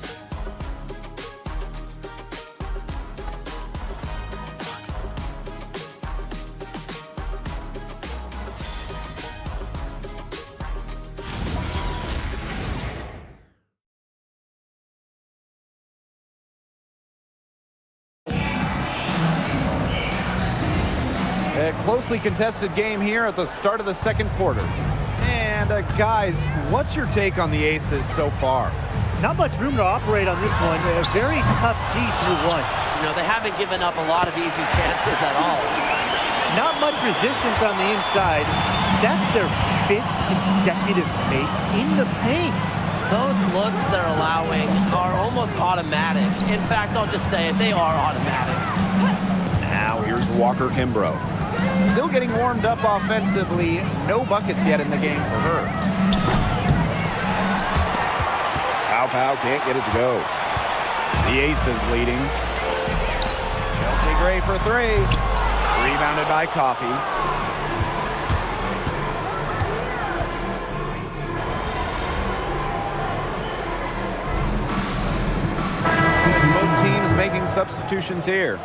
A closely contested game here at the start of the second quarter. And guys, what's your take on the Aces so far? Not much room to operate on this one. A very tough D through 1. You know, they haven't given up a lot of easy chances at all. Not much resistance on the inside. That's their 5th consecutive make in the paint. Those looks they're allowing are almost automatic. In fact, I'll just say it, they are automatic. Now here's Walker Kimbrough. Still getting warmed up offensively. No buckets yet in the game for her. Pow can't get it to go. The Aces leading. Chelsea Gray for 3. Rebounded by Coffey. Both teams making substitutions here.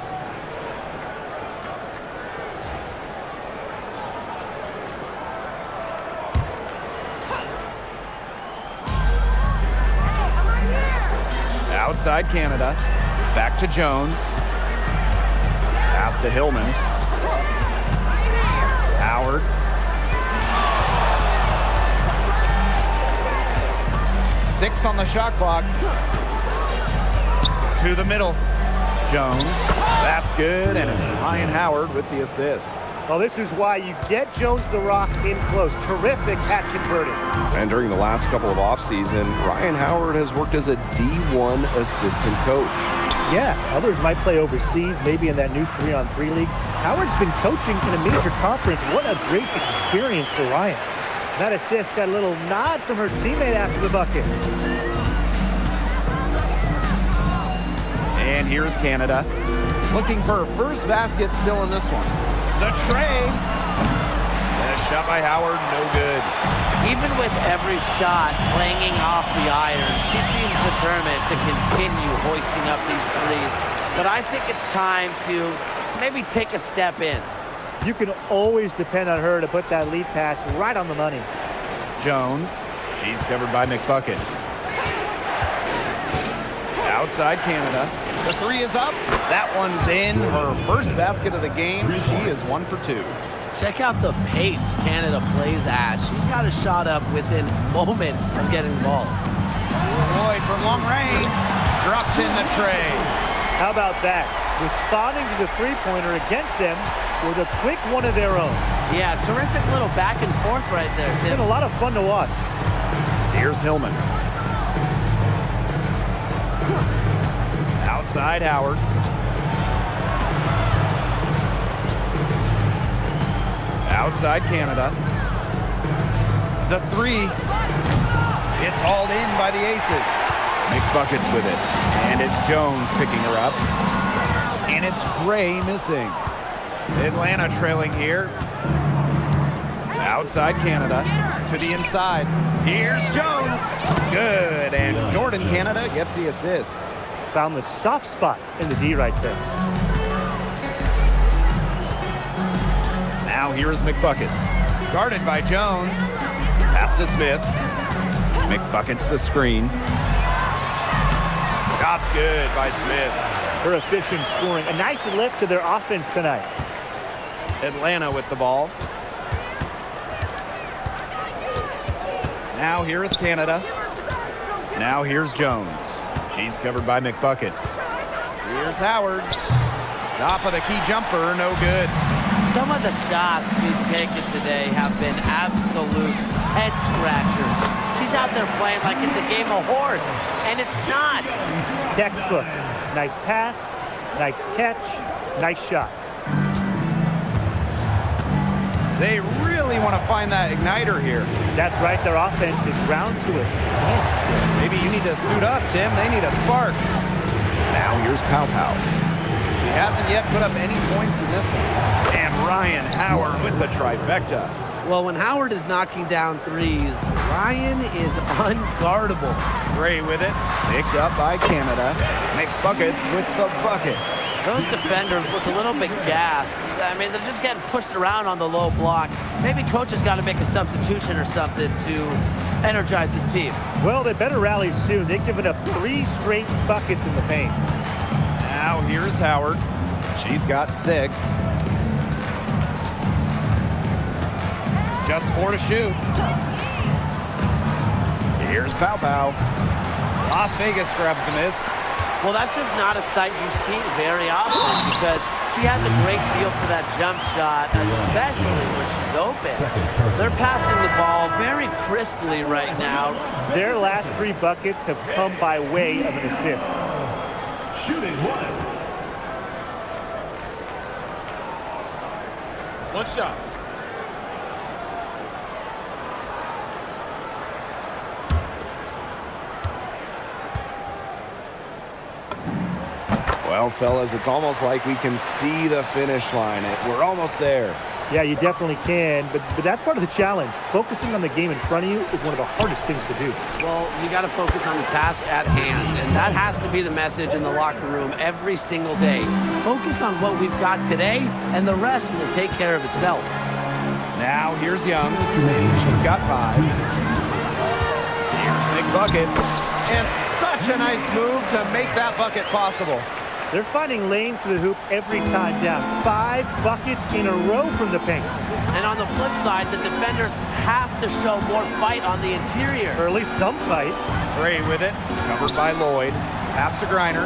Outside Canada. Back to Jones. Pass to Hillman. Howard. Six on the shot clock. To the middle. Jones. That's good, and it's Ryan Howard with the assist. Well, this is why you get Jones the Rock in close. Terrific at converting. And during the last couple of off-season, Ryan Howard has worked as a D1 assistant coach. Yeah, others might play overseas, maybe in that new 3-on-3 league. Howard's been coaching in a major conference. What a great experience for Ryan. That assist got a little nod from her teammate after the bucket. And here's Canada. Looking for her first basket still in this one. The tray. And a shot by Howard, no good. Even with every shot clanging off the iron, she seems determined to continue hoisting up these threes. But I think it's time to maybe take a step in. You can always depend on her to put that lead pass right on the money. Jones. She's covered by McBuckets. Outside Canada. The three is up. That one's in. Her first basket of the game. She is 1 for 2. Check out the pace Canada plays at. She's got a shot up within moments of getting the ball. Lloyd from long range. Drops in the tray. How about that? Responding to the three-pointer against them with a quick one of their own. Yeah, terrific little back and forth right there, It's Tim. been a lot of fun to watch. Here's Hillman. Outside Howard. Outside Canada. The three. It's hauled in by the Aces. McBuckets with it. And it's Jones picking her up. And it's Gray missing. Atlanta trailing here. Outside Canada. To the inside. Here's Jones. Good. And Jordan Canada gets the assist. Found the soft spot in the D right there. Now here's McBuckets. Guarded by Jones. Pass to Smith. McBuckets the screen. Shot's good by Smith. Her efficient scoring. A nice lift to their offense tonight. Atlanta with the ball. Now here is Canada. Now here's Jones. She's covered by McBuckets. Here's Howard. Top of the key jumper, no good. Some of the shots we've taken today have been absolute head scratchers. She's out there playing like it's a game of horse, and it's not. Textbook. Nice pass, nice catch, nice shot. They really want to find that igniter here. That's right, their offense is ground to a standstill. Maybe you need to suit up, Tim. They need a spark. Now here's Pow Pow. He hasn't yet put up any points in this one. And Ryan Howard with the trifecta. Well, when Howard is knocking down threes, Ryan is unguardable. Gray with it. Picked up by Canada. McBuckets with the bucket. Those defenders look a little bit gassed. I mean, they're just getting pushed around on the low block. Maybe coach has got to make a substitution or something to energize his team. Well, they better rally soon. They've given up 3 straight buckets in the paint. Now here's Howard. She's got 6. Just 4 to shoot. Here's Pow Pow. Las Vegas grabs the miss. Well, that's just not a sight you see very often because she has a great feel for that jump shot, especially when she's open. They're passing the ball very crisply right now. Their last 3 buckets have come by way of an assist. Shooting 1. One shot. Well, fellas, it's almost like we can see the finish line. We're almost there. Yeah, you definitely can, but that's part of the challenge. Focusing on the game in front of you is one of the hardest things to do. Well, you got to focus on the task at hand, and that has to be the message in the locker room every single day. Focus on what we've got today, and the rest will take care of itself. Now here's Young. She's got 5. Here's McBuckets. And such a nice move to make that bucket possible. They're finding lanes to the hoop every time down. 5 buckets in a row from the paint. And on the flip side, the defenders have to show more fight on the interior. Or at least some fight. Gray with it, covered by Lloyd. Pass to Griner.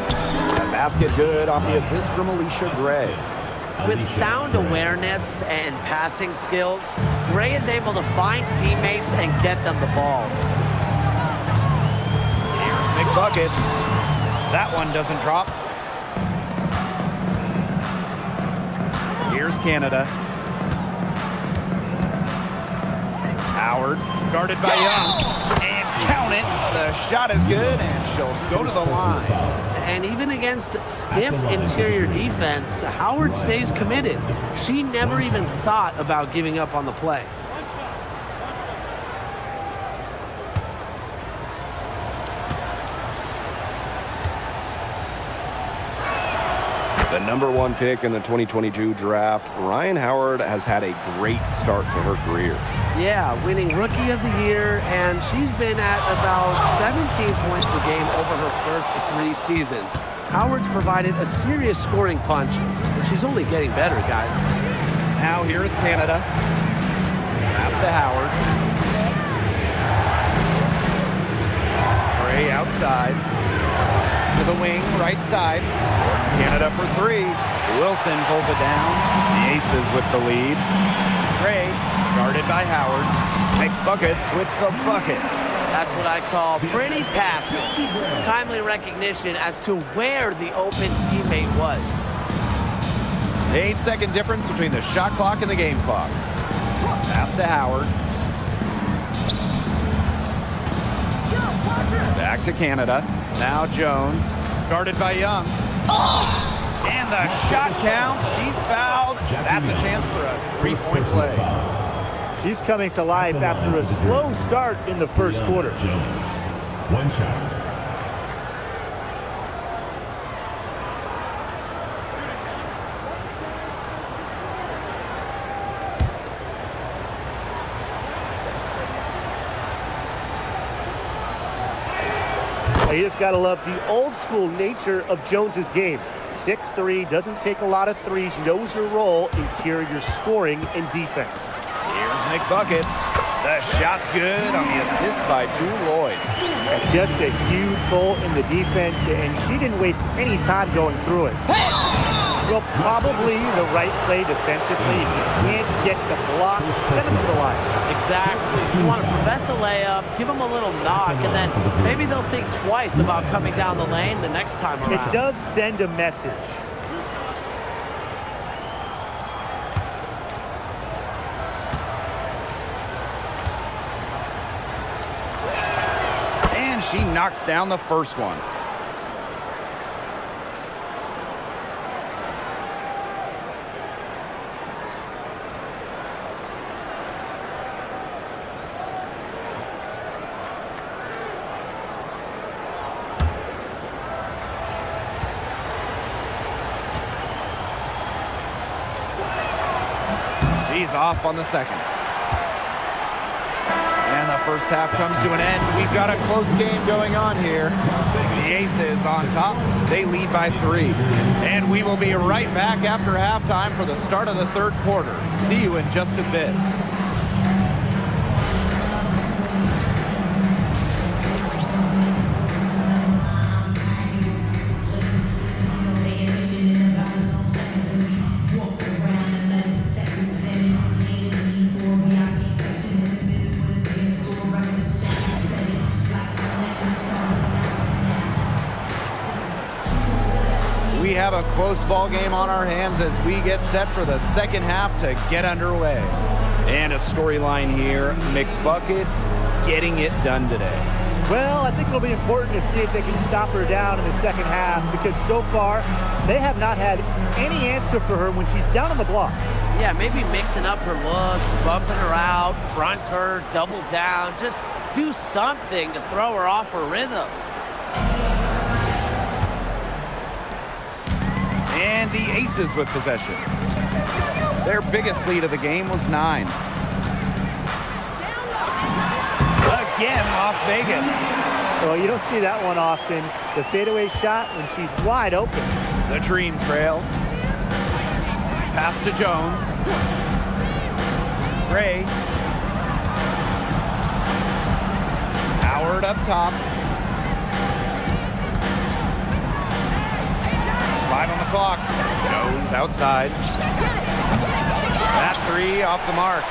The basket good off the assist from Alicia Gray. With sound awareness and passing skills, Gray is able to find teammates and get them the ball. Here's McBuckets. That one doesn't drop. Here's Canada. Howard, guarded by Young. And count it. The shot is good, and she'll go to the line. And even against stiff interior defense, Howard stays committed. She never even thought about giving up on the play. The #1 pick in the 2022 draft, Ryan Howard has had a great start to her career. Yeah, winning Rookie of the Year, and she's been at about 17 points per game over her first 3 seasons. Howard's provided a serious scoring punch, but she's only getting better, guys. Now here is Canada. Pass to Howard. Gray outside. To the wing, right side. Canada for 3. Wilson pulls it down. The Aces with the lead. Gray, guarded by Howard. McBuckets with the bucket. That's what I call pretty passes. Timely recognition as to where the open teammate was. 8-second difference between the shot clock and the game clock. Pass to Howard. Back to Canada. Now Jones, guarded by Young. And the shot count. She's fouled. That's a chance for a 3-point play. She's coming to life after a slow start in the first quarter. Jones. 1 shot. You just got to love the old school nature of Jones's game. 6'3", doesn't take a lot of threes, knows her role, interior scoring and defense. Here's McBuckets. The shot's good on the assist by Drew Lloyd. And just a huge hole in the defense, and she didn't waste any time going through it. Well, probably the right play defensively. If you can't get the block, send them to the line. Exactly. You want to prevent the layup, give them a little knock, and then maybe they'll think twice about coming down the lane the next time around. It does send a message. And she knocks down the first one. She's off on the second. And the first half comes to an end. We've got a close game going on here. The Aces on top. They lead by 3. And we will be right back after halftime for the start of the third quarter. See you in just a bit. We have a close ball game on our hands as we get set for the second half to get underway. And a storyline here, McBuckets getting it done today. Well, I think it'll be important to see if they can stop her down in the second half, because so far they have not had any answer for her when she's down on the block. Yeah, maybe mixing up her looks, bumping her out, front her, double down. Just do something to throw her off her rhythm. And the Aces with possession. Their biggest lead of the game was 9. Again, Las Vegas. Well, you don't see that one often. The fadeaway shot when she's wide open. The dream trail. Pass to Jones. Gray. Howard up top. 5 on the clock. Jones outside. That 3 off the mark.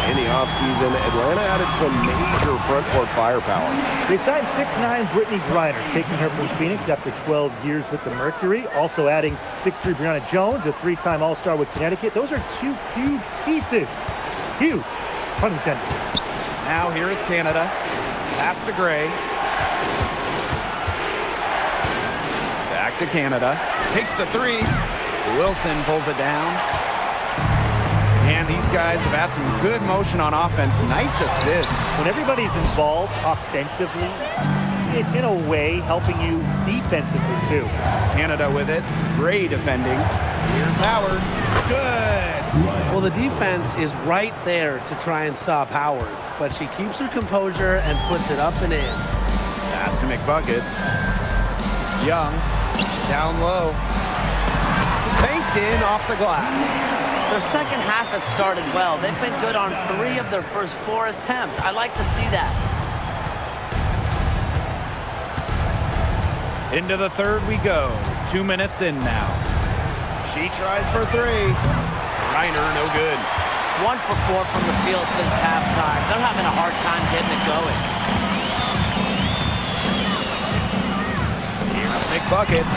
In the offseason, Atlanta added some major front court firepower. They signed 6'9" Brittany Griner, taking her from Phoenix after 12 years with the Mercury. Also adding 6'3" Brianna Jones, a 3-time All-Star with Connecticut. Those are 2 huge pieces. Huge, pun intended. Now here is Canada. Pass to Gray. Back to Canada. Takes the 3. Wilson pulls it down. And these guys have had some good motion on offense. Nice assists. When everybody's involved offensively, it's in a way helping you defensively too. Canada with it. Gray defending. Here's Howard. Good. Well, the defense is right there to try and stop Howard, but she keeps her composure and puts it up and in. Pass to McBuckets. Young. Down low. Banked in off the glass. Their second half has started well. They've been good on 3 of their first 4 attempts. I like to see that. Into the third we go. 2 minutes in now. She tries for 3. Reiner, no good. 1 for 4 from the field since halftime. They're having a hard time getting it going. Here's McBuckets.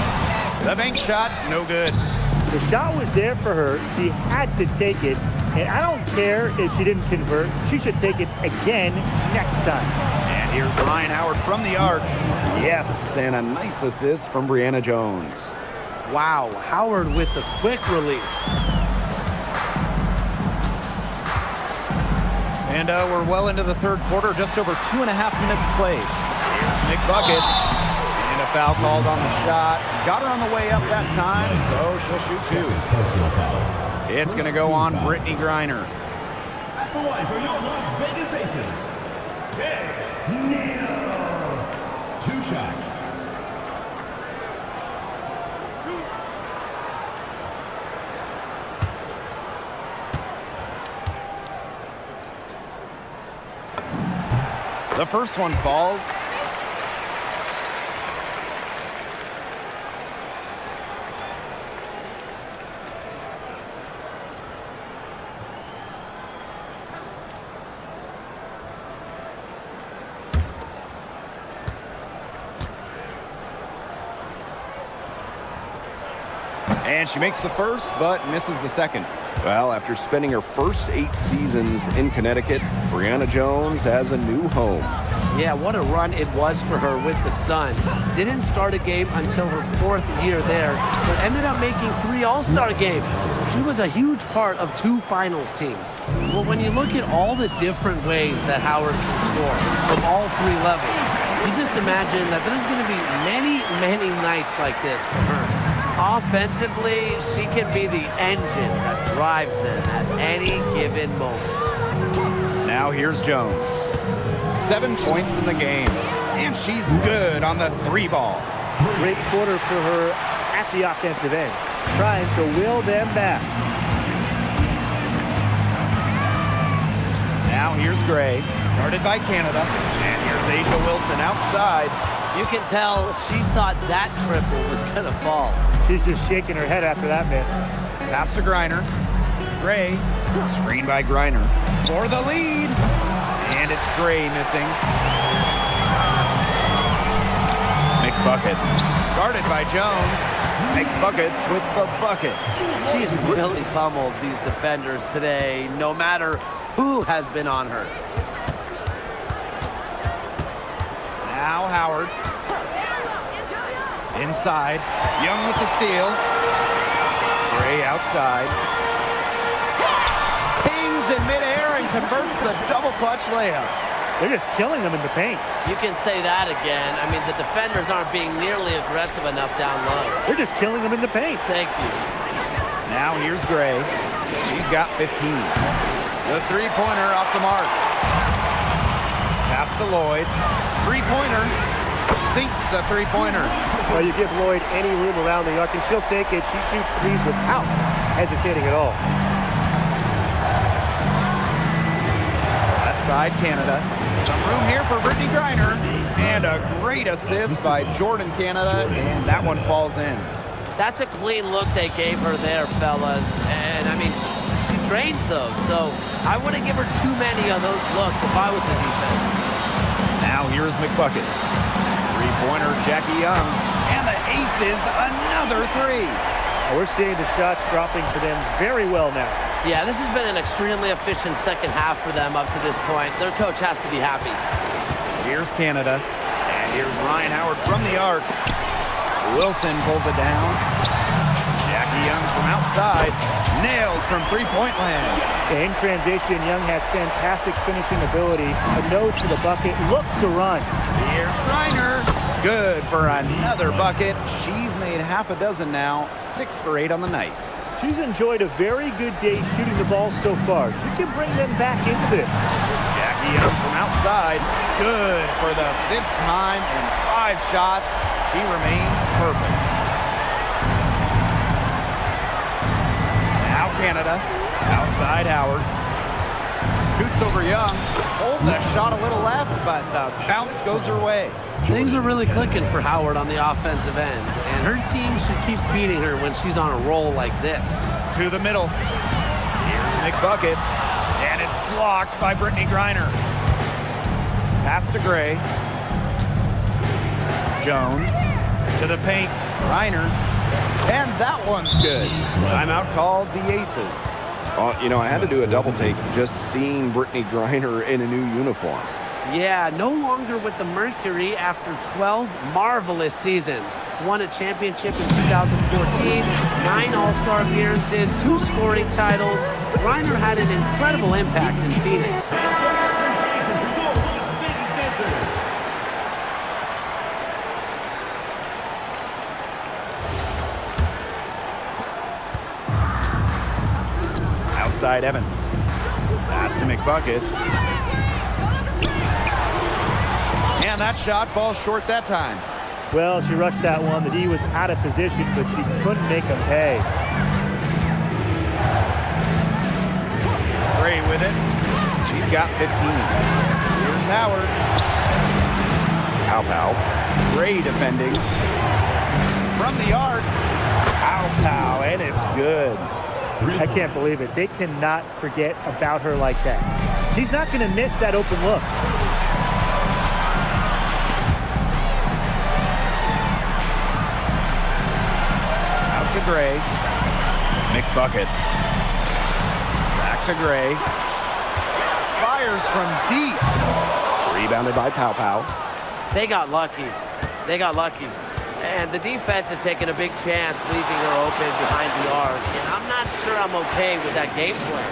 The bank shot, no good. The shot was there for her. She had to take it. And I don't care if she didn't convert. She should take it again next time. And here's Ryan Howard from the arc. Yes, and a nice assist from Brianna Jones. Wow, Howard with the quick release. And we're well into the third quarter, just over 2.5 minutes played. Here's McBuckets. And a foul called on the shot. Got her on the way up that time, so she'll shoot 2. Personal foul. It's going to go on Brittany Griner. At the line for your Las Vegas Aces. Big 2 shots. The first one falls. And she makes the first, but misses the second. Well, after spending her first 8 seasons in Connecticut, Brianna Jones has a new home. Yeah, what a run it was for her with the Sun. Didn't start a game until her 4th year there, but ended up making 3 All-Star games. She was a huge part of 2 finals teams. Well, when you look at all the different ways that Howard can score from all 3 levels, you just imagine that there's going to be many, many nights like this for her. Offensively, she can be the engine that drives them at any given moment. Now here's Jones. 7 points in the game, and she's good on the 3 ball. Great quarter for her at the offensive end, trying to will them back. Now here's Gray, guarded by Canada, and here's Asia Wilson outside. You can tell she thought that triple was going to fall. She's just shaking her head after that miss. Pass to Griner. Gray, screen by Griner for the lead. And it's Gray missing. McBuckets, guarded by Jones. McBuckets with the bucket. She's really pummeled these defenders today, no matter who has been on her. Now Howard. Inside. Young with the steal. Gray outside. Pings in midair and converts the double clutch layup. They're just killing them in the paint. You can say that again. I mean, the defenders aren't being nearly aggressive enough down low. They're just killing them in the paint. Thank you. Now here's Gray. She's got 15. The three-pointer off the mark. Pass to Lloyd. Three-pointer. Sinks the three-pointer. Well, you give Lloyd any room around the arc, and she'll take it. She shoots threes without hesitating at all. Left side, Canada. Some room here for Brittany Griner. And a great assist by Jordan Canada, and that one falls in. That's a clean look they gave her there, fellas. And, I mean, she drains those, so I wouldn't give her too many of those looks if I was the defense. Now here's McBuckets. Three-pointer, Jackie Young. And the aces, another three. We're seeing the shots dropping for them very well now. Yeah, this has been an extremely efficient second half for them up to this point. Their coach has to be happy. Here's Canada. And here's Ryan Howard from the arc. Wilson pulls it down. Jackie Young from outside. Nailed from three-point land. In transition, Young has fantastic finishing ability. A nose to the bucket, looks to run. Here's Griner. Good for another bucket. She's made half a dozen now. 6 for 8 on the night. She's enjoyed a very good day shooting the ball so far. She can bring them back into this. Jackie Young from outside. Good for the 5th time in 5 shots. She remains perfect. Now Canada. Outside Howard. Shoots over Young. Hold the shot a little left, but the bounce goes her way. Things are really clicking for Howard on the offensive end, and her team should keep feeding her when she's on a roll like this. To the middle. Here's McBuckets. And it's blocked by Brittany Griner. Pass to Gray. Jones. To the paint. Griner. And that one's good. Timeout called the Aces. You know, I had to do a double take just seeing Brittany Griner in a new uniform. Yeah, no longer with the Mercury after 12 marvelous seasons. Won a championship in 2014, 9 All-Star appearances, 2 scoring titles. Griner had an incredible impact in Phoenix. Outside Evans. Pass to McBuckets. And that shot falls short that time. Well, she rushed that one. The D was out of position, but she couldn't make them pay. Gray with it. She's got 15. Here's Howard. Pow. Gray defending. From the arc. Pow, and it's good. I can't believe it. They cannot forget about her like that. She's not going to miss that open look. Out to Gray. McBuckets. Back to Gray. Fires from deep. Rebounded by Pow. They got lucky. And the defense is taking a big chance, leaving her open behind the arc. And I'm not sure I'm okay with that game plan.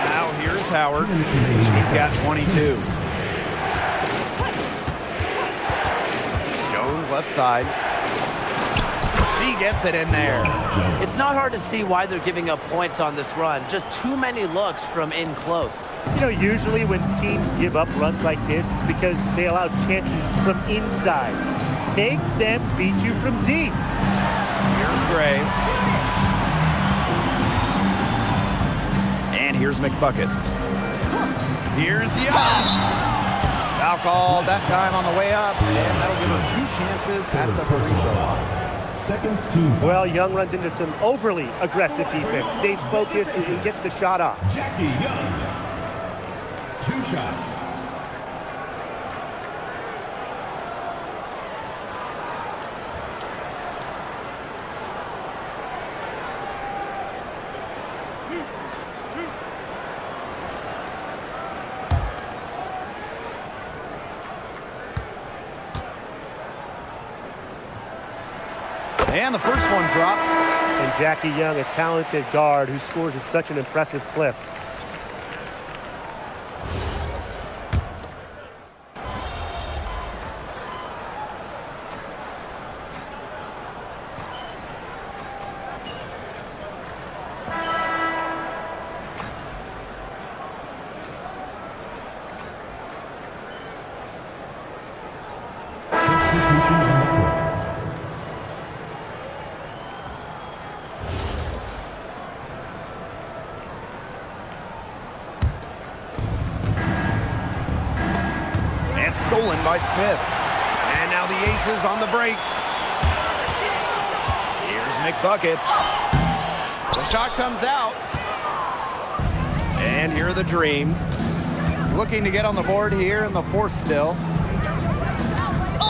Now here's Howard. He's got 22. Jones left side. She gets it in there. It's not hard to see why they're giving up points on this run. Just too many looks from in close. You know, usually when teams give up runs like this, it's because they allow chances from inside. Make them beat you from deep. Here's Gray. And here's McBuckets. Here's Young. Foul called that time on the way up. And that'll give her 2 chances at the free throw line. Seconds to Well, Young runs into some overly aggressive defense, stays focused, and gets the shot off. Jackie Young. 2 shots. And the first one drops. And Jackie Young, a talented guard who scores at such an impressive clip. Substitution on the court. And stolen by Smith. And now the Aces on the break. Here's McBuckets. The shot comes out. And here are the Dream. Looking to get on the board here in the fourth still.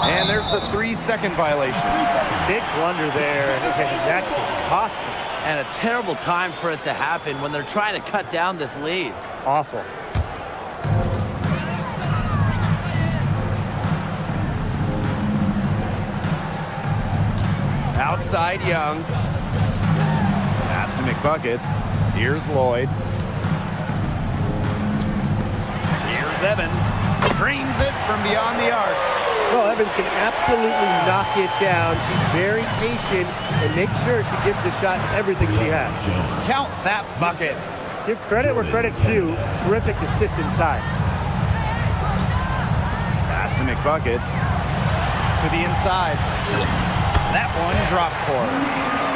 And there's the 3-second violation. Big blunder there, and that could cost them. And a terrible time for it to happen when they're trying to cut down this lead. Awful. Outside Young. Pass to McBuckets. Here's Lloyd. Here's Evans. Dreams it from beyond the arc. Well, Evans can absolutely knock it down. She's very patient and makes sure she gives the shots everything she has. Count that bucket. Give credit where credit's due. Terrific assist inside. Pass to McBuckets. To the inside. That one drops for her.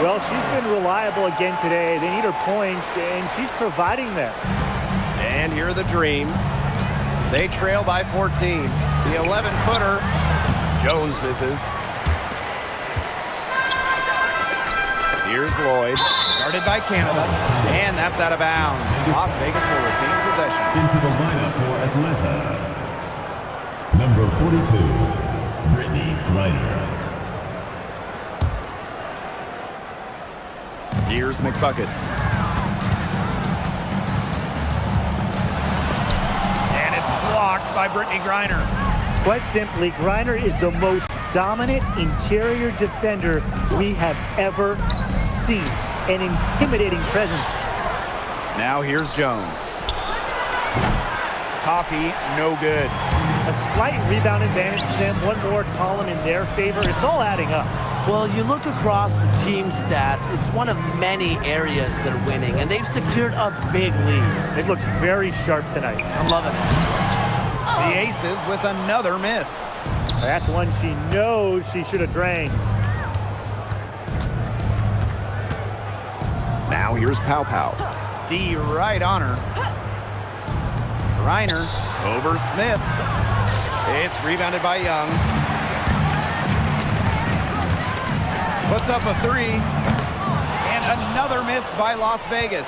Well, she's been reliable again today. They need her points, and she's providing them. And here are the Dream. They trail by 14. The 11-footer. Jones misses. Here's Lloyd. Guarded by Canada. And that's out of bounds. Las Vegas will retain possession. Into the lineup for Atlanta. Number 42, Brittany Griner. Here's McBuckets. And it's blocked by Brittany Griner. Quite simply, Griner is the most dominant interior defender we have ever seen. An intimidating presence. Now here's Jones. Coffee, no good. A slight rebound advantage to them. One more column in their favor. It's all adding up. Well, you look across the team stats, it's one of many areas they're winning, and they've secured a big lead. It looks very sharp tonight. I'm loving it. The Aces with another miss. That's one she knows she should have drained. Now here's Pow Pow. D right on her. Griner over Smith. It's rebounded by Young. Puts up a three. And another miss by Las Vegas.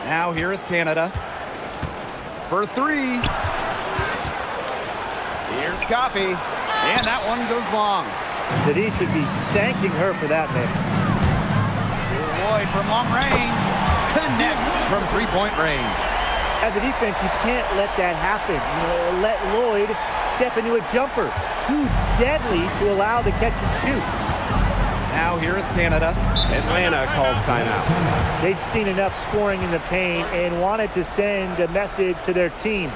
Now here is Canada. For three. Here's Coffee. And that one goes long. That he should be thanking her for that miss. Lloyd from long range. Connects from three-point range. As a defense, you can't let that happen. Let Lloyd step into a jumper. Too deadly to allow the catch and shoot. Now here is Canada. Atlanta calls timeout. They'd seen enough scoring in the paint and wanted to send a message to their team.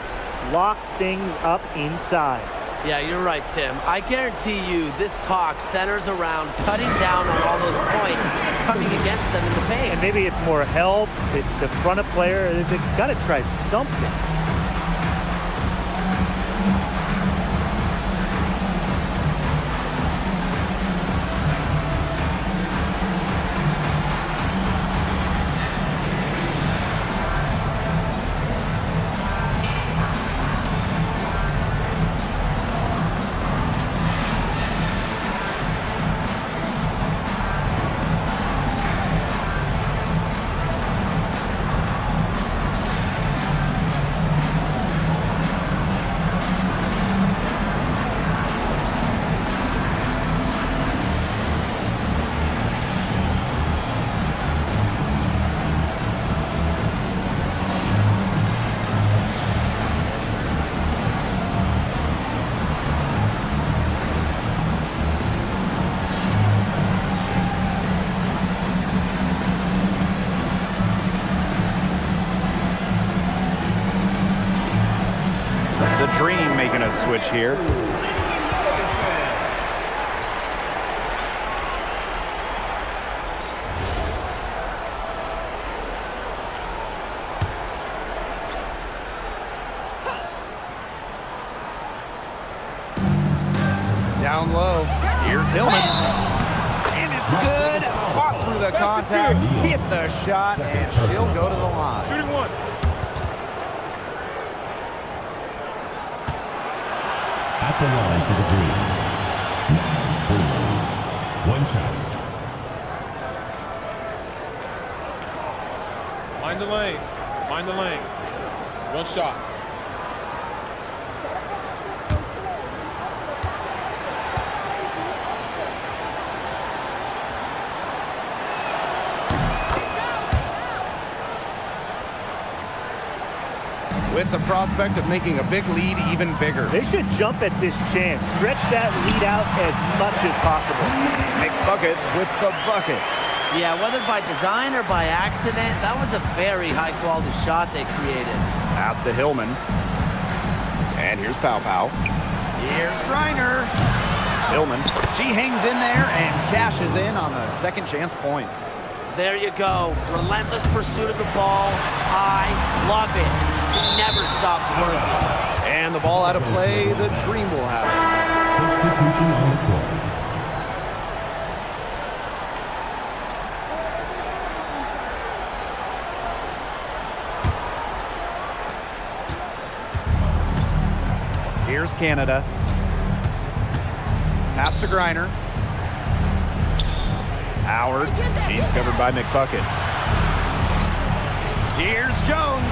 Lock things up inside. Yeah, you're right, Tim. I guarantee you this talk centers around cutting down on all those points coming against them in the paint. And maybe it's more help. It's the front of player. They've got to try something. Dream making a switch here. Down low. Here's Hillman. And it's good. Fought through the contact, hit the shot, and she'll go to the line. Shooting one. At the line for the green. Nice ball. One shot. Mind the lanes. Mind the lanes. One shot. With the prospect of making a big lead even bigger. They should jump at this chance. Stretch that lead out as much as possible. McBuckets with the bucket. Yeah, whether by design or by accident, that was a very high-quality shot they created. Pass to Hillman. And here's Pow Pow. Here's Reiner. Hillman. She hangs in there and cashes in on the second chance points. There you go. Relentless pursuit of the ball. I love it. He never stopped working. And the ball out of play. The Dream will have it. Substitution on the court. Here's Canada. Pass to Griner. Howard. He's covered by McBuckets. Here's Jones.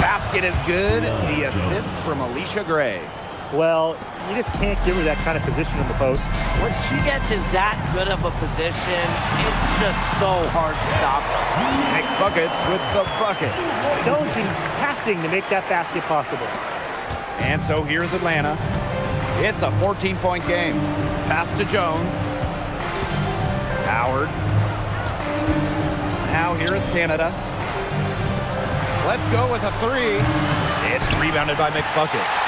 Basket is good. The assist from Alicia Gray. Well, you just can't give her that kind of position in the post. When she gets in that good of a position, it's just so hard to stop her. McBuckets with the bucket. Challenging passing to make that basket possible. And so here's Atlanta. It's a 14-point game. Pass to Jones. Howard. Now here is Canada. Let's go with a three. It's rebounded by McBuckets.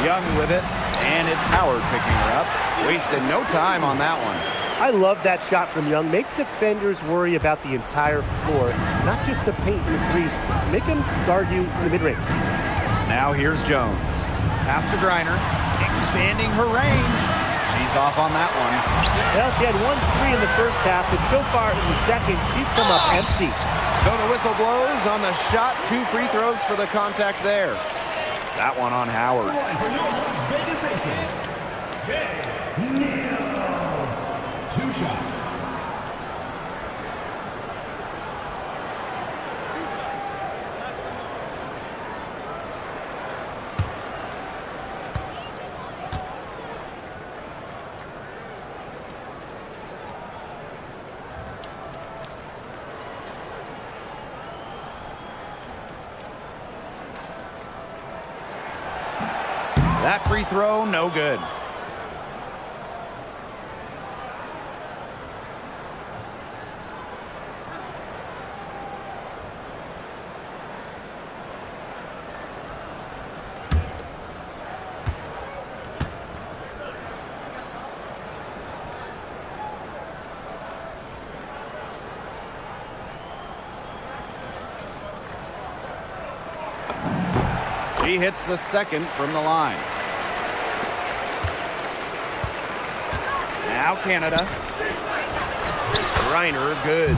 Young with it, and it's Howard picking her up. Wasted no time on that one. I love that shot from Young. Make defenders worry about the entire floor, not just the paint and the threes. Make them guard you in the mid-range. Now here's Jones. Pass to Griner. Expanding her range. She's off on that one. Well, she had 1-3 in the first half, but so far in the second, she's come up empty. So the whistle blows on the shot. 2 free throws for the contact there. That one on Howard. For your Las Vegas Aces. Two shots. That free throw, no good. He hits the second from the line. Now Canada. Reiner, good.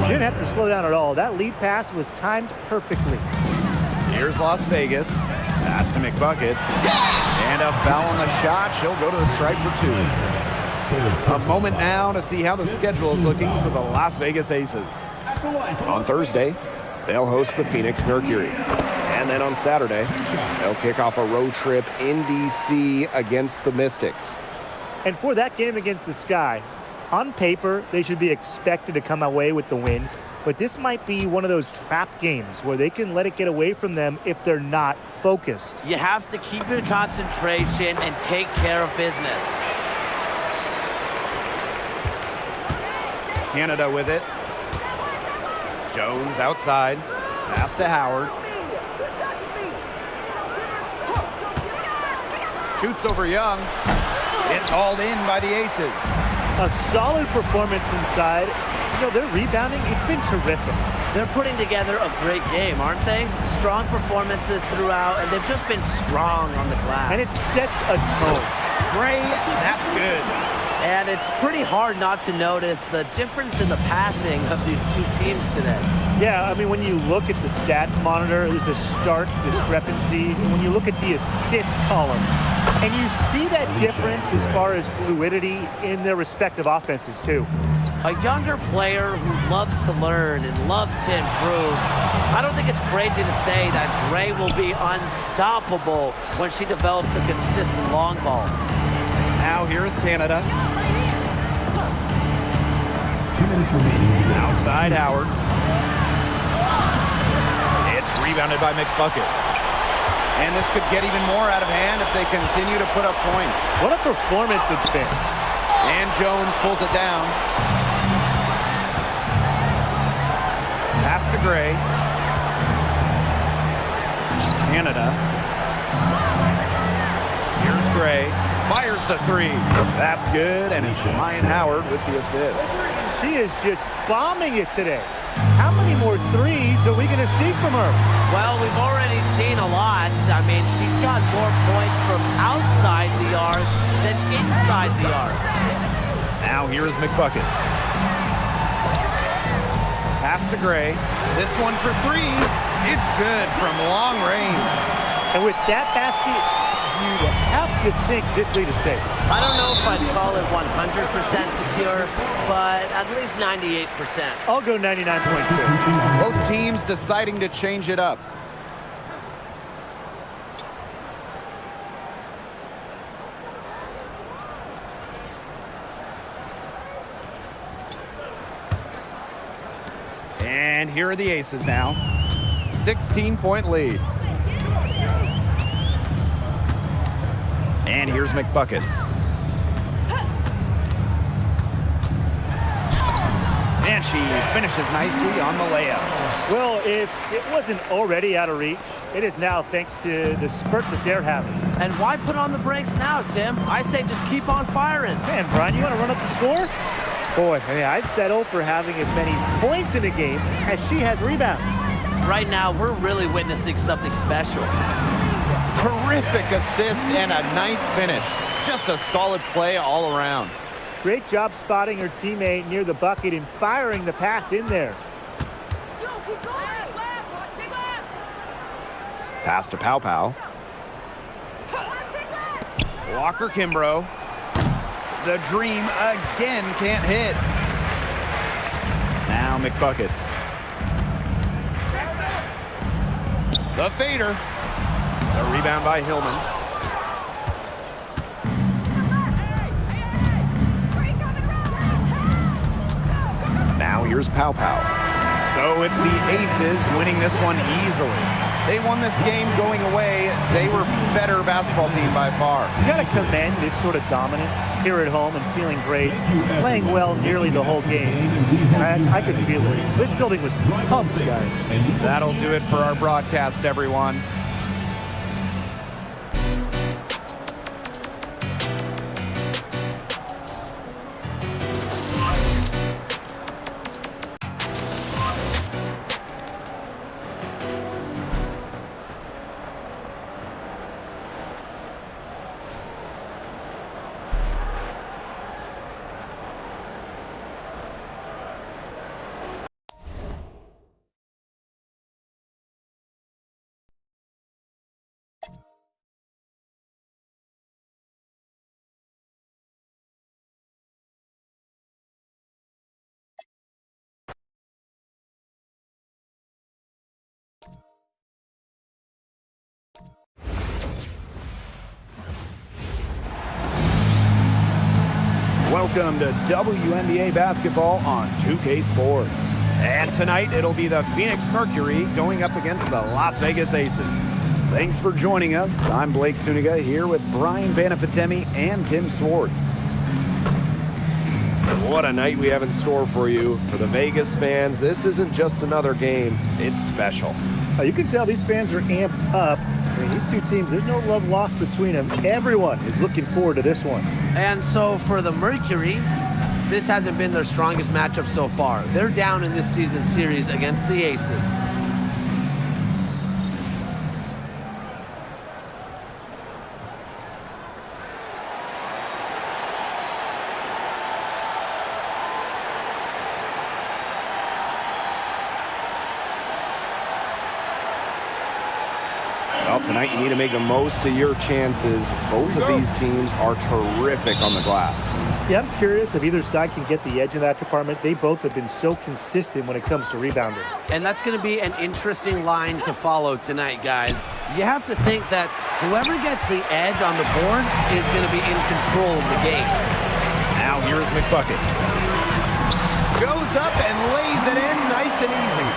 She didn't have to slow down at all. That lead pass was timed perfectly. Here's Las Vegas. Pass to McBuckets. And a foul on the shot. She'll go to the stripe for 2. A moment now to see how the schedule is looking for the Las Vegas Aces. On Thursday, they'll host the Phoenix Mercury. And then on Saturday, they'll kick off a road trip in D.C. against the Mystics. And for that game against the Sky, on paper, they should be expected to come away with the win. But this might be one of those trap games where they can let it get away from them if they're not focused. You have to keep your concentration and take care of business. Canada with it. Jones outside. Pass to Howard. Shoots over Young. It's hauled in by the Aces. A solid performance inside. You know, their rebounding, it's been terrific. They're putting together a great game, aren't they? Strong performances throughout, and they've just been strong on the glass. And it sets a tone. Gray, that's good. And it's pretty hard not to notice the difference in the passing of these two teams today. Yeah, I mean, when you look at the stats monitor, there's a stark discrepancy. And when you look at the assist column, and you see that difference as far as fluidity in their respective offenses, too. A younger player who loves to learn and loves to improve. I don't think it's crazy to say that Gray will be unstoppable when she develops a consistent long ball. Now here is Canada. 2 minutes remaining. Outside Howard. It's rebounded by McBuckets. And this could get even more out of hand if they continue to put up points. What a performance it's been. And Jones pulls it down. Pass to Gray. Canada. Here's Gray. Fires the three. That's good, and it's Ryan Howard with the assist. She is just bombing it today. How many more threes are we going to see from her? Well, we've already seen a lot. I mean, she's got more points from outside the arc than inside the arc. Now here is McBuckets. Pass to Gray. This one for three. It's good from long range. And with that basket, you have to think this lead is safe. I don't know if I'd call it 100% secure, but at least 98%. I'll go 99.2. Both teams deciding to change it up. And here are the aces now. 16-point lead. And here's McBuckets. And she finishes nicely on the layup. Well, if it wasn't already out of reach, it is now thanks to the spurt that they're having. And why put on the brakes now, Tim? I say just keep on firing. Man, Brian, you want to run up the score? Boy, I mean, I'd settle for having as many points in a game as she has rebounds. Right now, we're really witnessing something special. Terrific assist and a nice finish. Just a solid play all around. Great job spotting her teammate near the bucket and firing the pass in there. Pass to Pow Pow. Walker Kimbrough. The dream again can't hit. Now McBuckets. The fader. The rebound by Hillman. Now here's Pow Pow. So it's the Aces winning this one easily. They won this game going away. They were better basketball team by far. You got to commend this sort of dominance here at home and feeling great, playing well nearly the whole game. And I could feel it. This building was pumped, guys. That'll do it for our broadcast, everyone. Welcome to WNBA basketball on 2K Sports. And tonight it'll be the Phoenix Mercury going up against the Las Vegas Aces. Thanks for joining us. I'm Blake Suniga here with Brian Banafitemi and Tim Swartz. What a night we have in store for you. For the Vegas fans, this isn't just another game, it's special. You can tell these fans are amped up. I mean, these two teams, there's no love lost between them. Everyone is looking forward to this one. And so for the Mercury, this hasn't been their strongest matchup so far. They're down in this season series against the Aces. Well, tonight you need to make the most of your chances. Both of these teams are terrific on the glass. Yeah, I'm curious if either side can get the edge in that department. They both have been so consistent when it comes to rebounding. And that's going to be an interesting line to follow tonight, guys. You have to think that whoever gets the edge on the boards is going to be in control of the game. Now here's McBuckets. Goes up and lays it in nice and easy.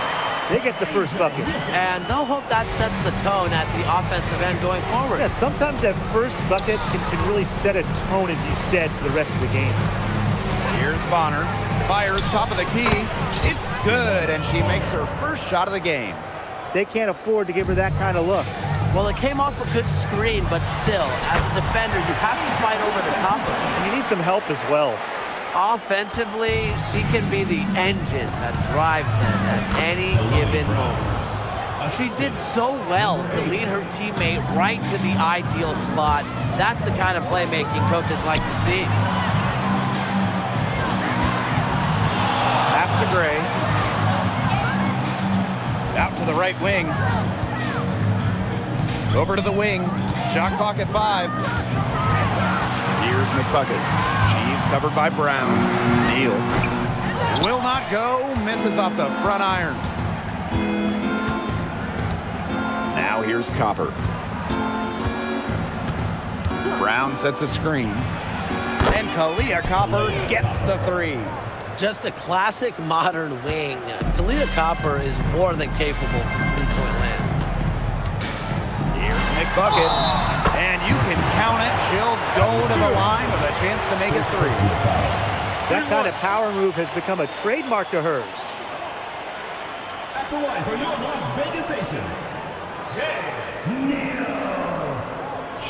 They get the first bucket. And they'll hope that sets the tone at the offensive end going forward. Yeah, sometimes that first bucket can really set a tone, as you said, for the rest of the game. Here's Bonner. Fires top of the key. It's good, and she makes her first shot of the game. They can't afford to give her that kind of look. Well, it came off a good screen, but still, as a defender, you have to fight over the top of it. And you need some help as well. Offensively, she can be the engine that drives them at any given moment. She did so well to lead her teammate right to the ideal spot. That's the kind of playmaking coaches like to see. Pass to Gray. Out to the right wing. Over to the wing. Shot clock at 5. Here's McBuckets. She's covered by Brown. Neal. Will not go. Misses off the front iron. Now here's Copper. Brown sets a screen. And Kalia Copper gets the 3. Just a classic modern wing. Kalia Copper is more than capable from three-point land. Here's McBuckets. And you can count it. She'll go to the line with a chance to make it 3. That kind of power move has become a trademark to hers. At the line for your Las Vegas Aces,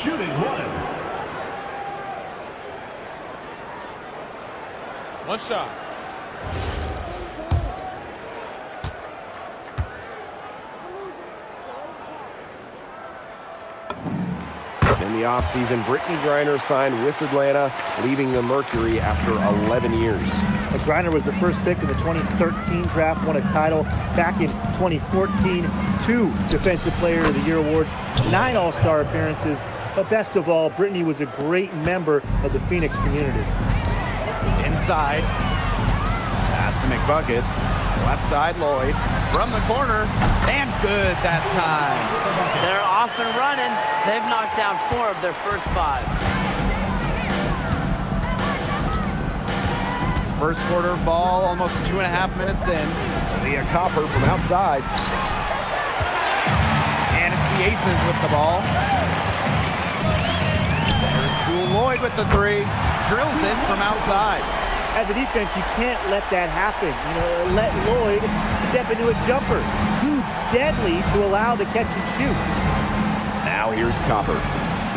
shooting 1. One shot. In the offseason, Brittany Griner signed with Atlanta, leaving the Mercury after 11 years. Griner was the first pick in the 2013 draft, won a title back in 2014, 2 Defensive Player of the Year awards, 9 All-Star appearances, but best of all, Brittany was a great member of the Phoenix community. Inside. Pass to McBuckets. Left side, Lloyd. From the corner. And good that time. They're off and running. They've knocked down 4 of their first 5. First quarter ball, almost 2.5 minutes in. Leah Copper from outside. And it's the Aces with the ball. There's Jewel Lloyd with the 3. Drills it from outside. As a defense, you can't let that happen. Let Lloyd step into a jumper. Too deadly to allow the catch and shoot. Now here's Copper.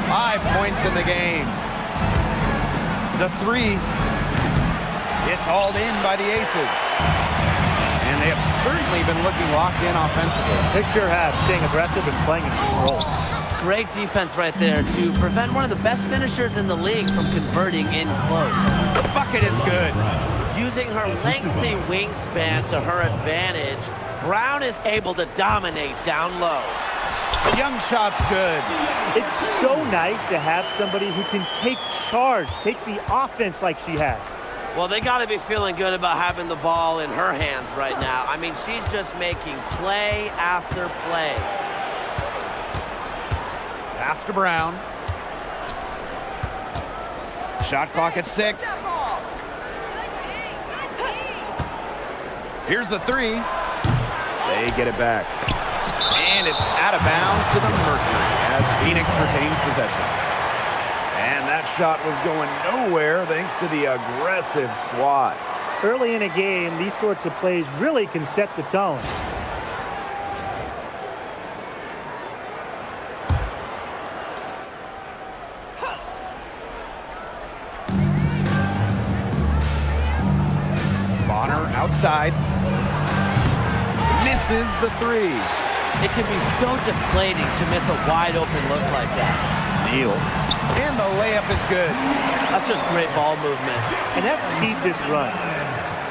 5 points in the game. The 3. It's hauled in by the Aces. And they have certainly been looking locked in offensively. They sure have, staying aggressive and playing in control. Great defense right there to prevent one of the best finishers in the league from converting in close. The bucket is good. Using her lengthy wingspan to her advantage, Brown is able to dominate down low. The young shot's good. It's so nice to have somebody who can take charge, take the offense like she has. Well, they got to be feeling good about having the ball in her hands right now. I mean, she's just making play after play. Pass to Brown. Shot clock at 6. Here's the 3. They get it back. And it's out of bounds to the Mercury as Phoenix retains possession. And that shot was going nowhere thanks to the aggressive swat. Early in a game, these sorts of plays really can set the tone. Bonner outside. Misses the 3. It can be so deflating to miss a wide open look like that. Neal. And the layup is good. That's just great ball movement. And that's key this run.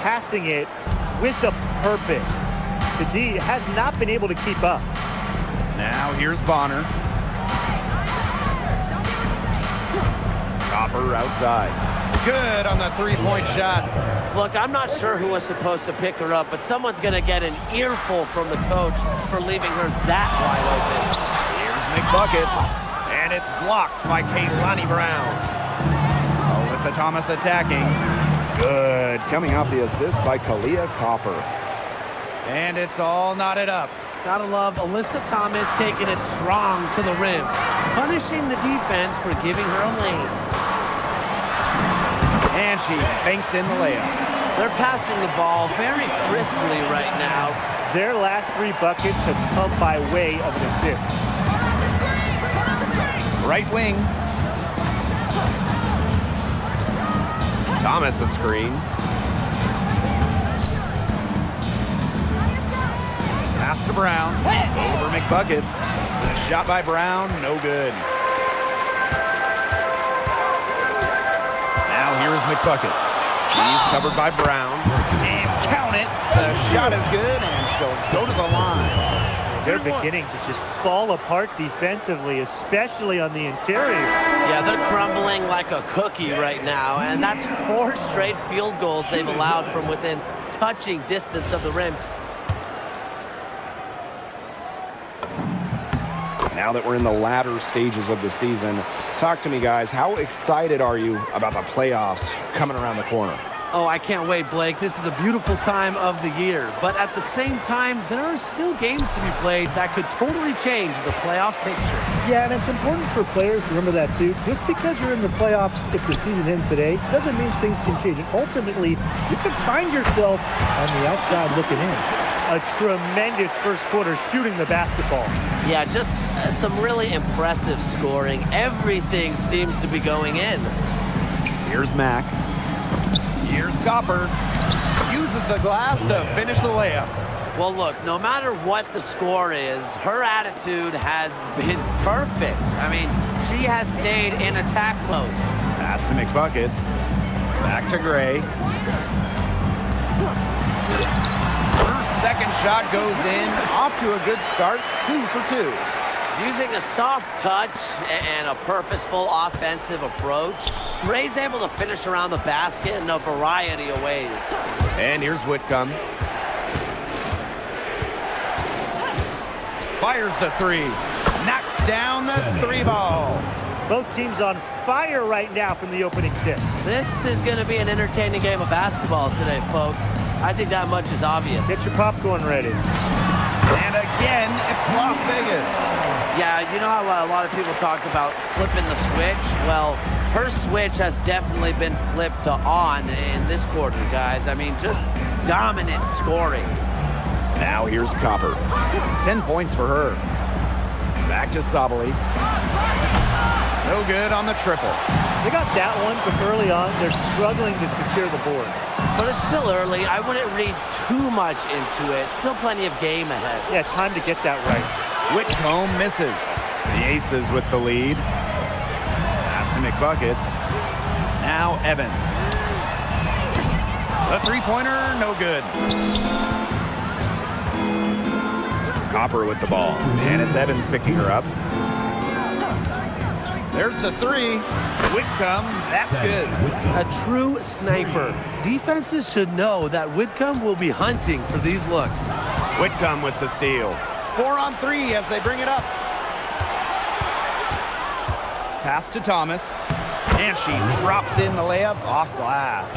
Passing it with a purpose. The D has not been able to keep up. Now here's Bonner. Copper outside. Good on the three-point shot. Look, I'm not sure who was supposed to pick her up, but someone's going to get an earful from the coach for leaving her that wide open. Here's McBuckets, and it's blocked by Kaylani Brown. Alyssa Thomas attacking. Good. Coming off the assist by Kalia Copper. And it's all knotted up. Gotta love Alyssa Thomas taking it strong to the rim, punishing the defense for giving her a lane. And she banks in the layup. They're passing the ball very crisply right now. Their last 3 buckets have come by way of an assist. Right wing. Thomas a screen. Pass to Brown. Over McBuckets. The shot by Brown, no good. Now here's McBuckets. She's covered by Brown. And count it. The shot is good, and she'll go to the line. They're beginning to just fall apart defensively, especially on the interior. Yeah, they're crumbling like a cookie right now, and that's 4 straight field goals they've allowed from within touching distance of the rim. Now that we're in the latter stages of the season, talk to me, guys. How excited are you about the playoffs coming around the corner? Oh, I can't wait, Blake. This is a beautiful time of the year. But at the same time, there are still games to be played that could totally change the playoff picture. Yeah, and it's important for players to remember that too. Just because you're in the playoffs, if the season ends today, doesn't mean things can change. And ultimately, you can find yourself on the outside looking in. A tremendous first quarter shooting the basketball. Yeah, just some really impressive scoring. Everything seems to be going in. Here's Mack. Here's Copper. Uses the glass to finish the layup. Well, look, no matter what the score is, her attitude has been perfect. I mean, she has stayed in attack mode. Pass to McBuckets. Back to Gray. Her second shot goes in. Off to a good start. 2 for 2. Using a soft touch and a purposeful offensive approach, Gray's able to finish around the basket in a variety of ways. And here's Whitcomb. Fires the 3. Knocks down the 3 ball. Both teams on fire right now from the opening tip. This is going to be an entertaining game of basketball today, folks. I think that much is obvious. Get your popcorn ready. And again, it's Las Vegas. Yeah, you know how a lot of people talk about flipping the switch? Well, her switch has definitely been flipped to on in this quarter, guys. I mean, just dominant scoring. Now here's Copper. 10 points for her. Back to Sabali. No good on the triple. They got that one, but early on, they're struggling to secure the boards. But it's still early. I wouldn't read too much into it. Still plenty of game ahead. Yeah, time to get that right. Whitcomb misses. The Aces with the lead. Pass to McBuckets. Now Evans. The three-pointer, no good. Copper with the ball. And it's Evans picking her up. There's the 3. Whitcomb, that's good. A true sniper. Defenses should know that Whitcomb will be hunting for these looks. Whitcomb with the steal. 4 on 3 as they bring it up. Pass to Thomas. And she drops in the layup off glass.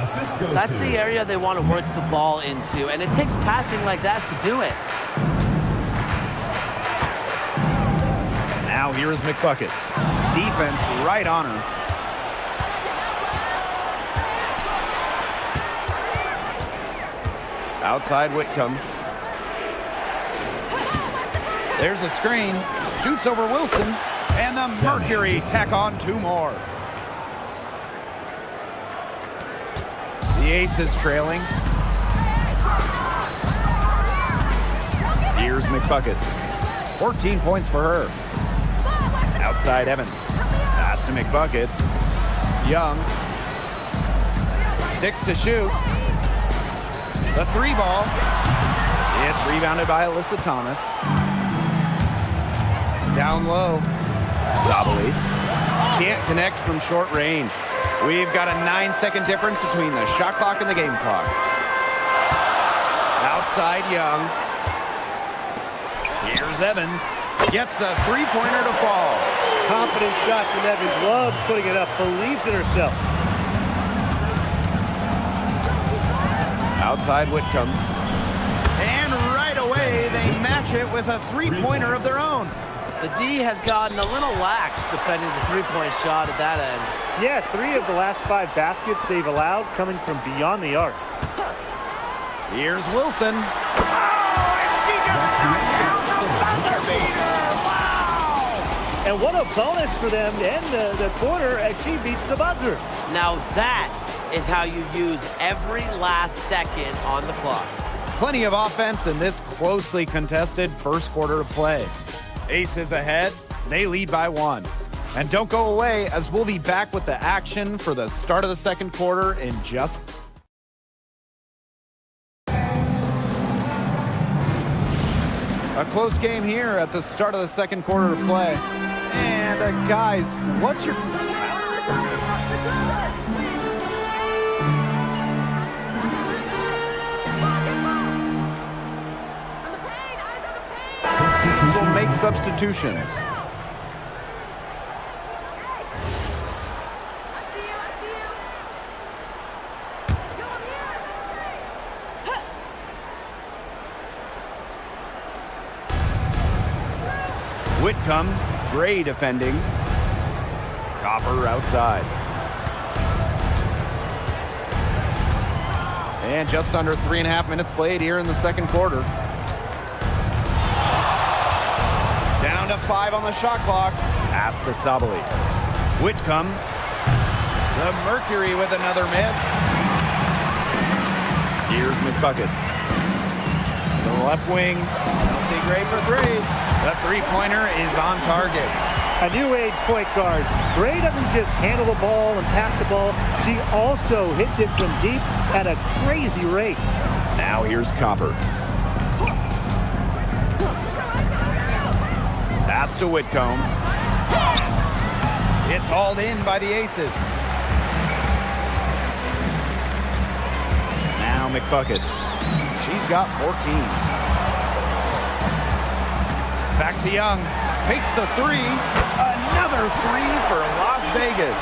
That's the area they want to work the ball into, and it takes passing like that to do it. Now here is McBuckets. Defense right on her. Outside Whitcomb. There's a screen. Shoots over Wilson. And the Mercury tack on 2 more. The Aces trailing. Here's McBuckets. 14 points for her. Outside Evans. Pass to McBuckets. Young. 6 to shoot. The 3 ball. It's rebounded by Alyssa Thomas. Down low. Sabali can't connect from short range. We've got a 9-second difference between the shot clock and the game clock. Outside Young. Here's Evans. Gets a three-pointer to fall. Confident shot from Evans. Loves putting it up. Believes in herself. Outside Whitcomb. And right away, they match it with a three-pointer of their own. The D has gotten a little lax defending the three-point shot at that end. Yeah, 3 of the last 5 baskets they've allowed coming from beyond the arc. Here's Wilson. Oh, and she just knocked down the buzzer beater! Wow! And what a bonus for them to end the quarter as she beats the buzzer. Now that is how you use every last second on the clock. Plenty of offense in this closely contested first quarter of play. Aces ahead, they lead by 1. And don't go away, as we'll be back with the action for the start of the second quarter in just... A close game here at the start of the second quarter of play. And guys, what's your... will make substitutions. Whitcomb, Gray defending. Copper outside. And just under 3.5 minutes played here in the second quarter. Down to 5 on the shot clock. Pass to Sabali. Whitcomb. The Mercury with another miss. Here's McBuckets. To the left wing. Chelsea Gray for 3. The three-pointer is on target. A new age point guard. Gray doesn't just handle the ball and pass the ball. She also hits it from deep at a crazy rate. Now here's Copper. Pass to Whitcomb. It's hauled in by the Aces. Now McBuckets. She's got 14. Back to Young. Takes the 3. Another 3 for Las Vegas.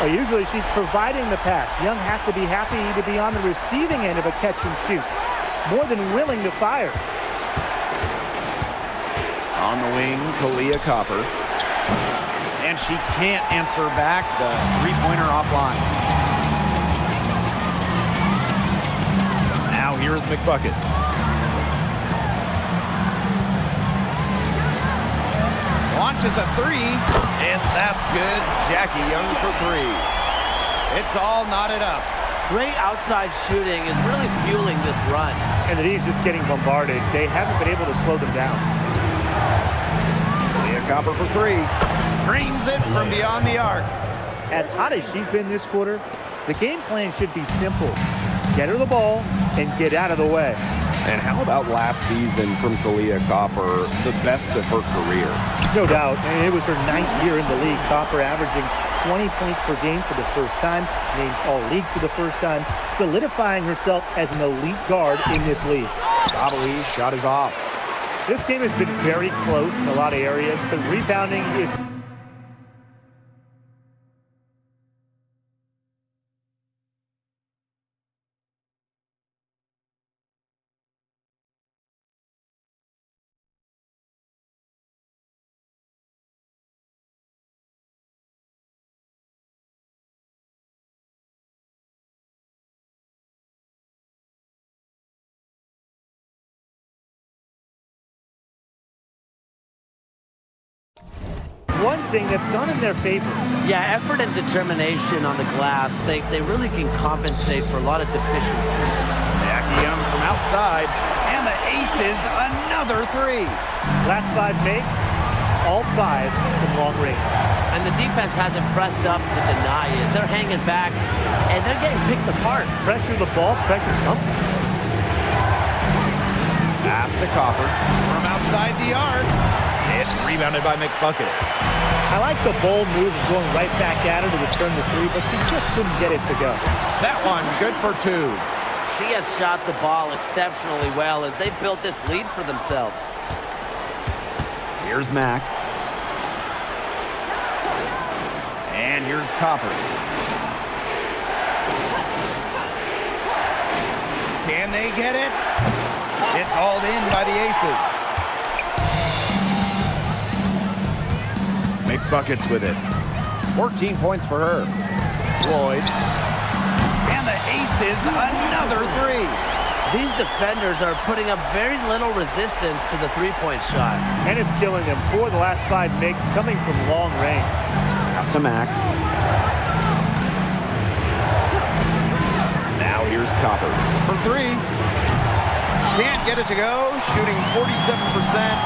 Usually she's providing the pass. Young has to be happy to be on the receiving end of a catch and shoot. More than willing to fire. On the wing, Kalia Copper. And she can't answer back the three-pointer offline. Now here's McBuckets. Launches a 3, and that's good. Jackie Young for 3. It's all knotted up. Great outside shooting is really fueling this run. And the D's just getting bombarded. They haven't been able to slow them down. Leah Copper for 3. Drains it from beyond the arc. As hot as she's been this quarter, the game plan should be simple. Get her the ball and get out of the way. And how about last season from Kalia Copper, the best of her career? No doubt. And it was her 9th year in the league. Copper averaging 20 points per game for the first time, named All-League for the first time, solidifying herself as an elite guard in this league. Sabali shot is off. This game has been very close in a lot of areas, but rebounding is... One thing that's gone in their favor. Yeah, effort and determination on the glass. They really can compensate for a lot of deficiencies. Jackie Young from outside, and the Aces another 3. Last 5 makes, all 5 from long range. And the defense hasn't pressed up to deny it. They're hanging back, and they're getting picked apart. Pressure the ball, pressure something. Pass to Copper from outside the arc. It's rebounded by McBuckets. I like the bold move of going right back at her to return the three, but she just couldn't get it to go. That one, good for 2. She has shot the ball exceptionally well as they've built this lead for themselves. Here's Mack. And here's Copper. Can they get it? It's hauled in by the Aces. McBuckets with it. 14 points for her. Floyd. And the Aces, another 3. These defenders are putting up very little resistance to the three-point shot. And it's killing them. 4 of the last 5 makes coming from long range. Pass to Mack. Now here's Copper for 3. Can't get it to go. Shooting 47%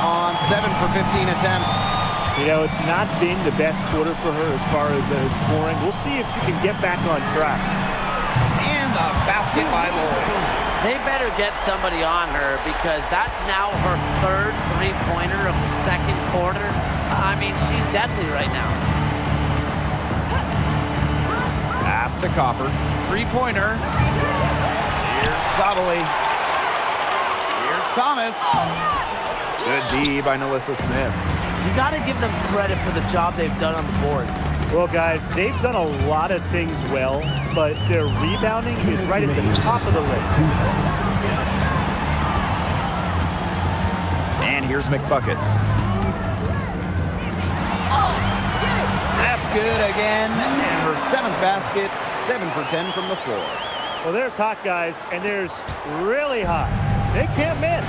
on 7 for 15 attempts. You know, it's not been the best quarter for her as far as scoring. We'll see if she can get back on track. And the basket by Lloyd. They better get somebody on her because that's now her 3rd three-pointer of the 2nd quarter. I mean, she's deadly right now. Pass to Copper. 3-pointer. Here's Sobley. Here's Thomas. Good D by Nalissa Smith. You got to give them credit for the job they've done on the boards. Well, guys, they've done a lot of things well, but their rebounding is right at the top of the list. And here's McBuckets. That's good again. And her 7th basket, 7 for 10 from the floor. Well, there's hot, guys, and there's really hot. They can't miss.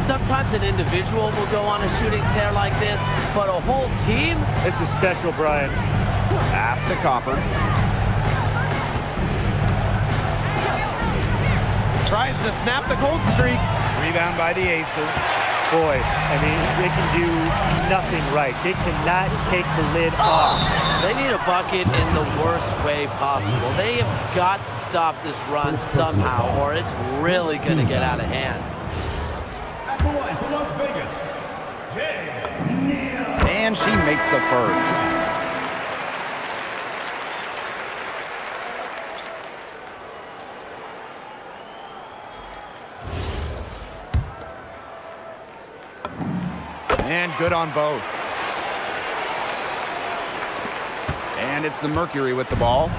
Sometimes an individual will go on a shooting tear like this, but a whole team? This is special, Brian. Pass to Copper. Tries to snap the cold streak. Rebound by the Aces. Boy, I mean, they can do nothing right. They cannot take the lid off. They need a bucket in the worst way possible. They have got to stop this run somehow, or it's really going to get out of hand. At the line for Las Vegas, And she makes the first. And good on both. And it's the Mercury with the ball.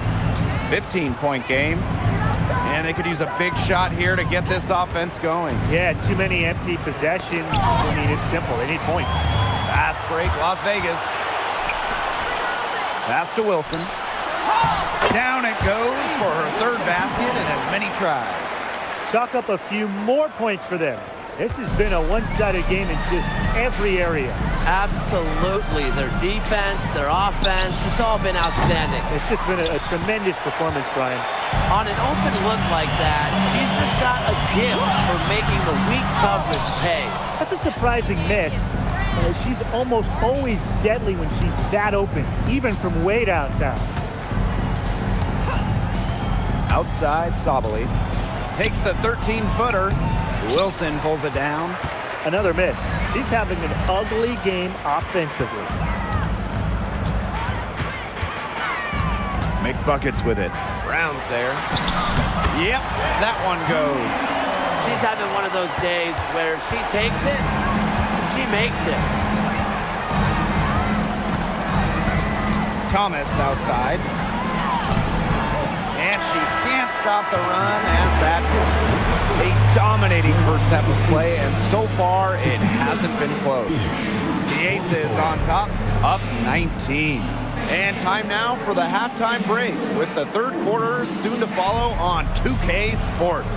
15-point game. And they could use a big shot here to get this offense going. Yeah, too many empty possessions. I mean, it's simple. They need points. Fast break, Las Vegas. Pass to Wilson. Down it goes for her 3rd basket in as many tries. Chalk up a few more points for them. This has been a one-sided game in just every area. Absolutely. Their defense, their offense, it's all been outstanding. It's just been a tremendous performance, Brian. On an open look like that, she's just got a gift for making the weak coverage pay. That's a surprising miss. She's almost always deadly when she's that open, even from way downtown. Outside, Sobley takes the 13-footer. Wilson pulls it down. Another miss. She's having an ugly game offensively. McBuckets with it. Brown's there. Yep, that one goes. She's having one of those days where if she takes it, she makes it. Thomas outside. And she can't stop the run as that was a dominating first half of play, and so far it hasn't been close. The Aces on top, up 19. And time now for the halftime break with the 3rd quarter soon to follow on 2K Sports.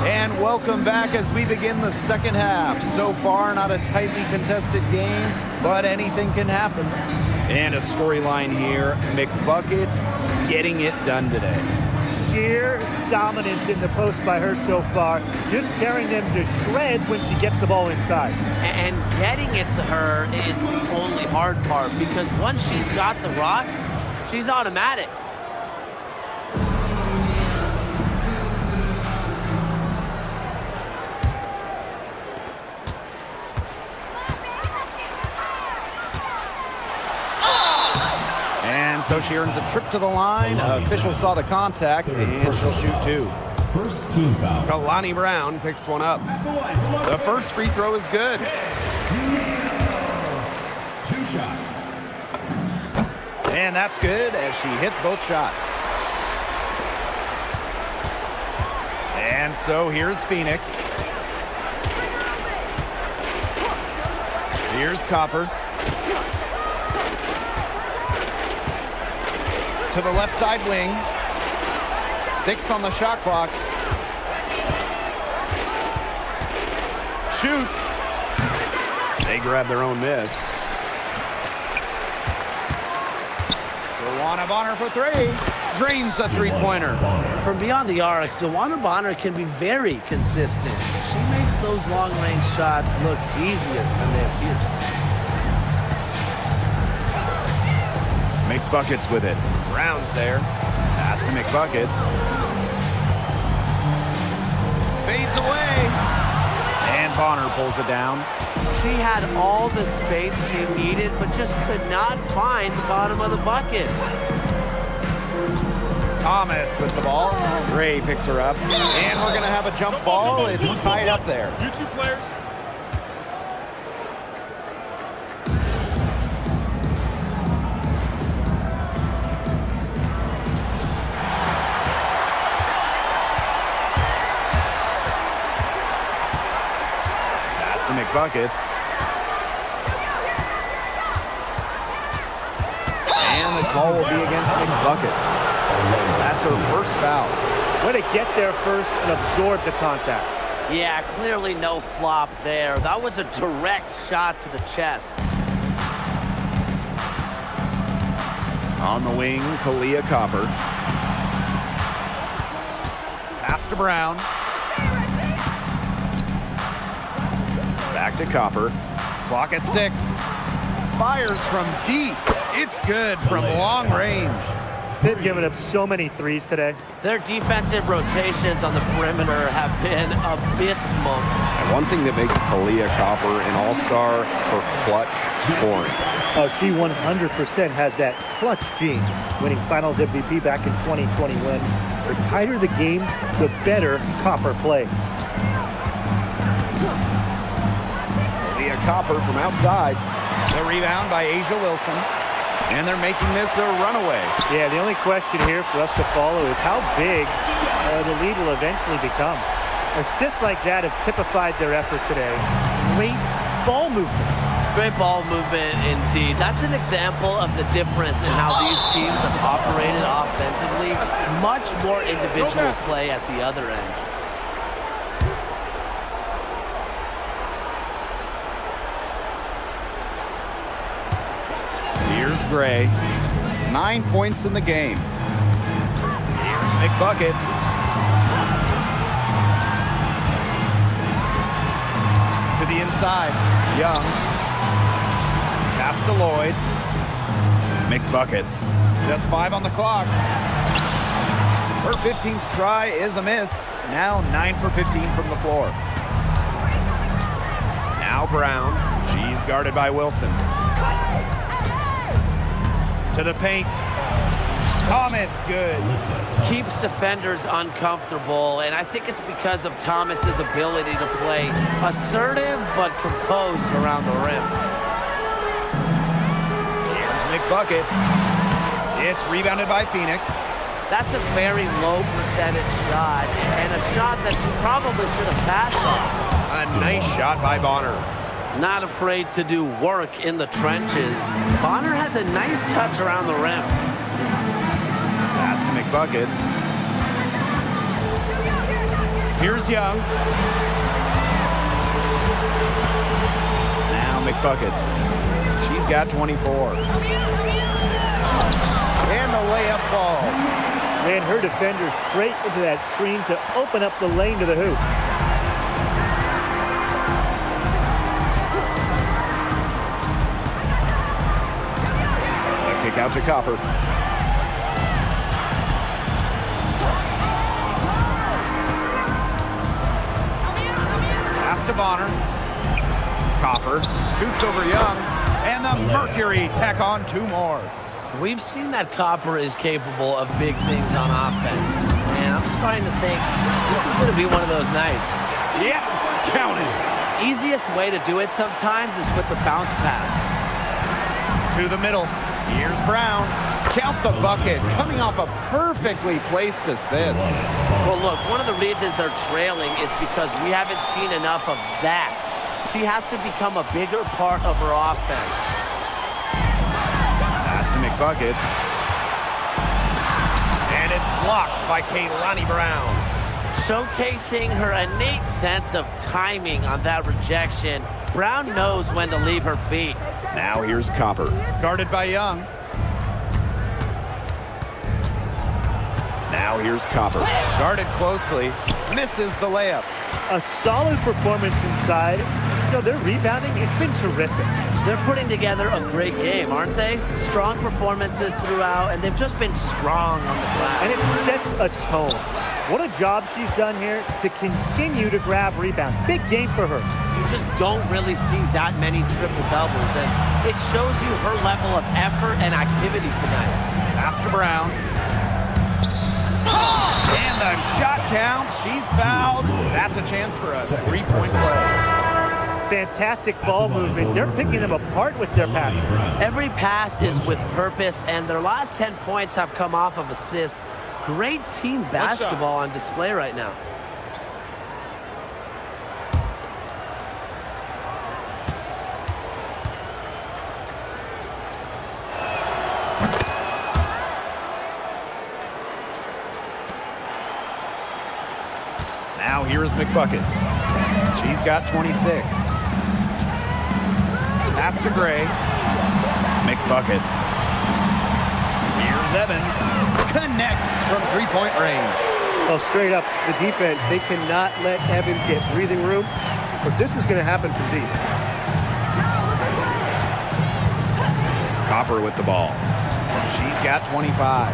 And welcome back as we begin the 2nd half. So far, not a tightly contested game, but anything can happen. And a storyline here, McBuckets getting it done today. sheer dominance in the post by her so far. Just tearing them to shreds when she gets the ball inside. And getting it to her is the only hard part, because once she's got the rock, she's automatic. And so she earns a trip to the line. Official saw the contact, and she'll shoot two. First team foul. Kalani Brown picks one up. The first free throw is good. 2 shots. And that's good as she hits both shots. And so here's Phoenix. Here's Copper. To the left side wing. 6 on the shot clock. Shoots. They grab their own miss. Dewana Bonner for 3. Drains the three-pointer. From beyond the arc, Dewana Bonner can be very consistent. She makes those long-range shots look easier than they appear. McBuckets with it. Brown's there. Pass to McBuckets. Fades away. And Bonner pulls it down. She had all the space she needed, but just could not find the bottom of the bucket. Thomas with the ball. Gray picks her up. And we're going to have a jump ball. It's tied up there. You two players. McBuckets. And the call will be against McBuckets. That's her first foul. Way to get there first and absorb the contact. Yeah, clearly no flop there. That was a direct shot to the chest. On the wing, Kalia Copper. Pass to Brown. Back to Copper. Clock at 6. Fires from deep. It's good from long range. They've given up so many threes today. Their defensive rotations on the perimeter have been abysmal. And one thing that makes Kalia Copper an all-star, her clutch scoring. Oh, she 100% has that clutch gene, winning Finals MVP back in 2021. The tighter the game, the better Copper plays. Kalia Copper from outside. The rebound by Asia Wilson. And they're making this a runaway. Yeah, the only question here for us to follow is how big the lead will eventually become. Assists like that have typified their effort today. Great ball movement. Great ball movement indeed. That's an example of the difference in how these teams have operated offensively. Much more individual play at the other end. Here's Gray. 9 points in the game. Here's McBuckets. To the inside. Young. Pass to Lloyd. McBuckets. Just 5 on the clock. Her 15th try is a miss. Now 9 for 15 from the floor. Now Brown. She's guarded by Wilson. To the paint. Thomas, good. Keeps defenders uncomfortable, and I think it's because of Thomas's ability to play assertive but composed around the rim. Here's McBuckets. It's rebounded by Phoenix. That's a very low percentage shot, and a shot that you probably should have passed on. A nice shot by Bonner. Not afraid to do work in the trenches. Bonner has a nice touch around the rim. Pass to McBuckets. Here's Young. Now McBuckets. She's got 24. And the layup falls. Ran her defender straight into that screen to open up the lane to the hoop. A kick out to Copper. Pass to Bonner. Copper shoots over Young, and the Mercury tack on 2 more. We've seen that Copper is capable of big things on offense, and I'm starting to think this is going to be one of those nights. Yeah, count it. Easiest way to do it sometimes is with the bounce pass. To the middle. Here's Brown. Count the bucket, coming off a perfectly placed assist. Well, look, one of the reasons they're trailing is because we haven't seen enough of that. She has to become a bigger part of her offense. Pass to McBucket. And it's blocked by Kaylani Brown. Showcasing her innate sense of timing on that rejection, Brown knows when to leave her feet. Now here's Copper. Guarded by Young. Now here's Copper. Guarded closely. Misses the layup. A solid performance inside. You know, their rebounding, it's been terrific. They're putting together a great game, aren't they? Strong performances throughout, and they've just been strong on the glass. And it sets a tone. What a job she's done here to continue to grab rebounds. Big game for her. You just don't really see that many triple-doubles, and it shows you her level of effort and activity tonight. Pass to Brown. And the shot counts. She's fouled. That's a chance for a 3-point play. Fantastic ball movement. They're picking them apart with their passing. Every pass is with purpose, and their last 10 points have come off of assists. Great team basketball on display right now. Now here is McBuckets. She's got 26. Pass to Gray. McBuckets. Here's Evans. Connects from 3-point range. Well, straight up, the defense, they cannot let Evans get breathing room, but this is going to happen from deep. Copper with the ball. She's got 25.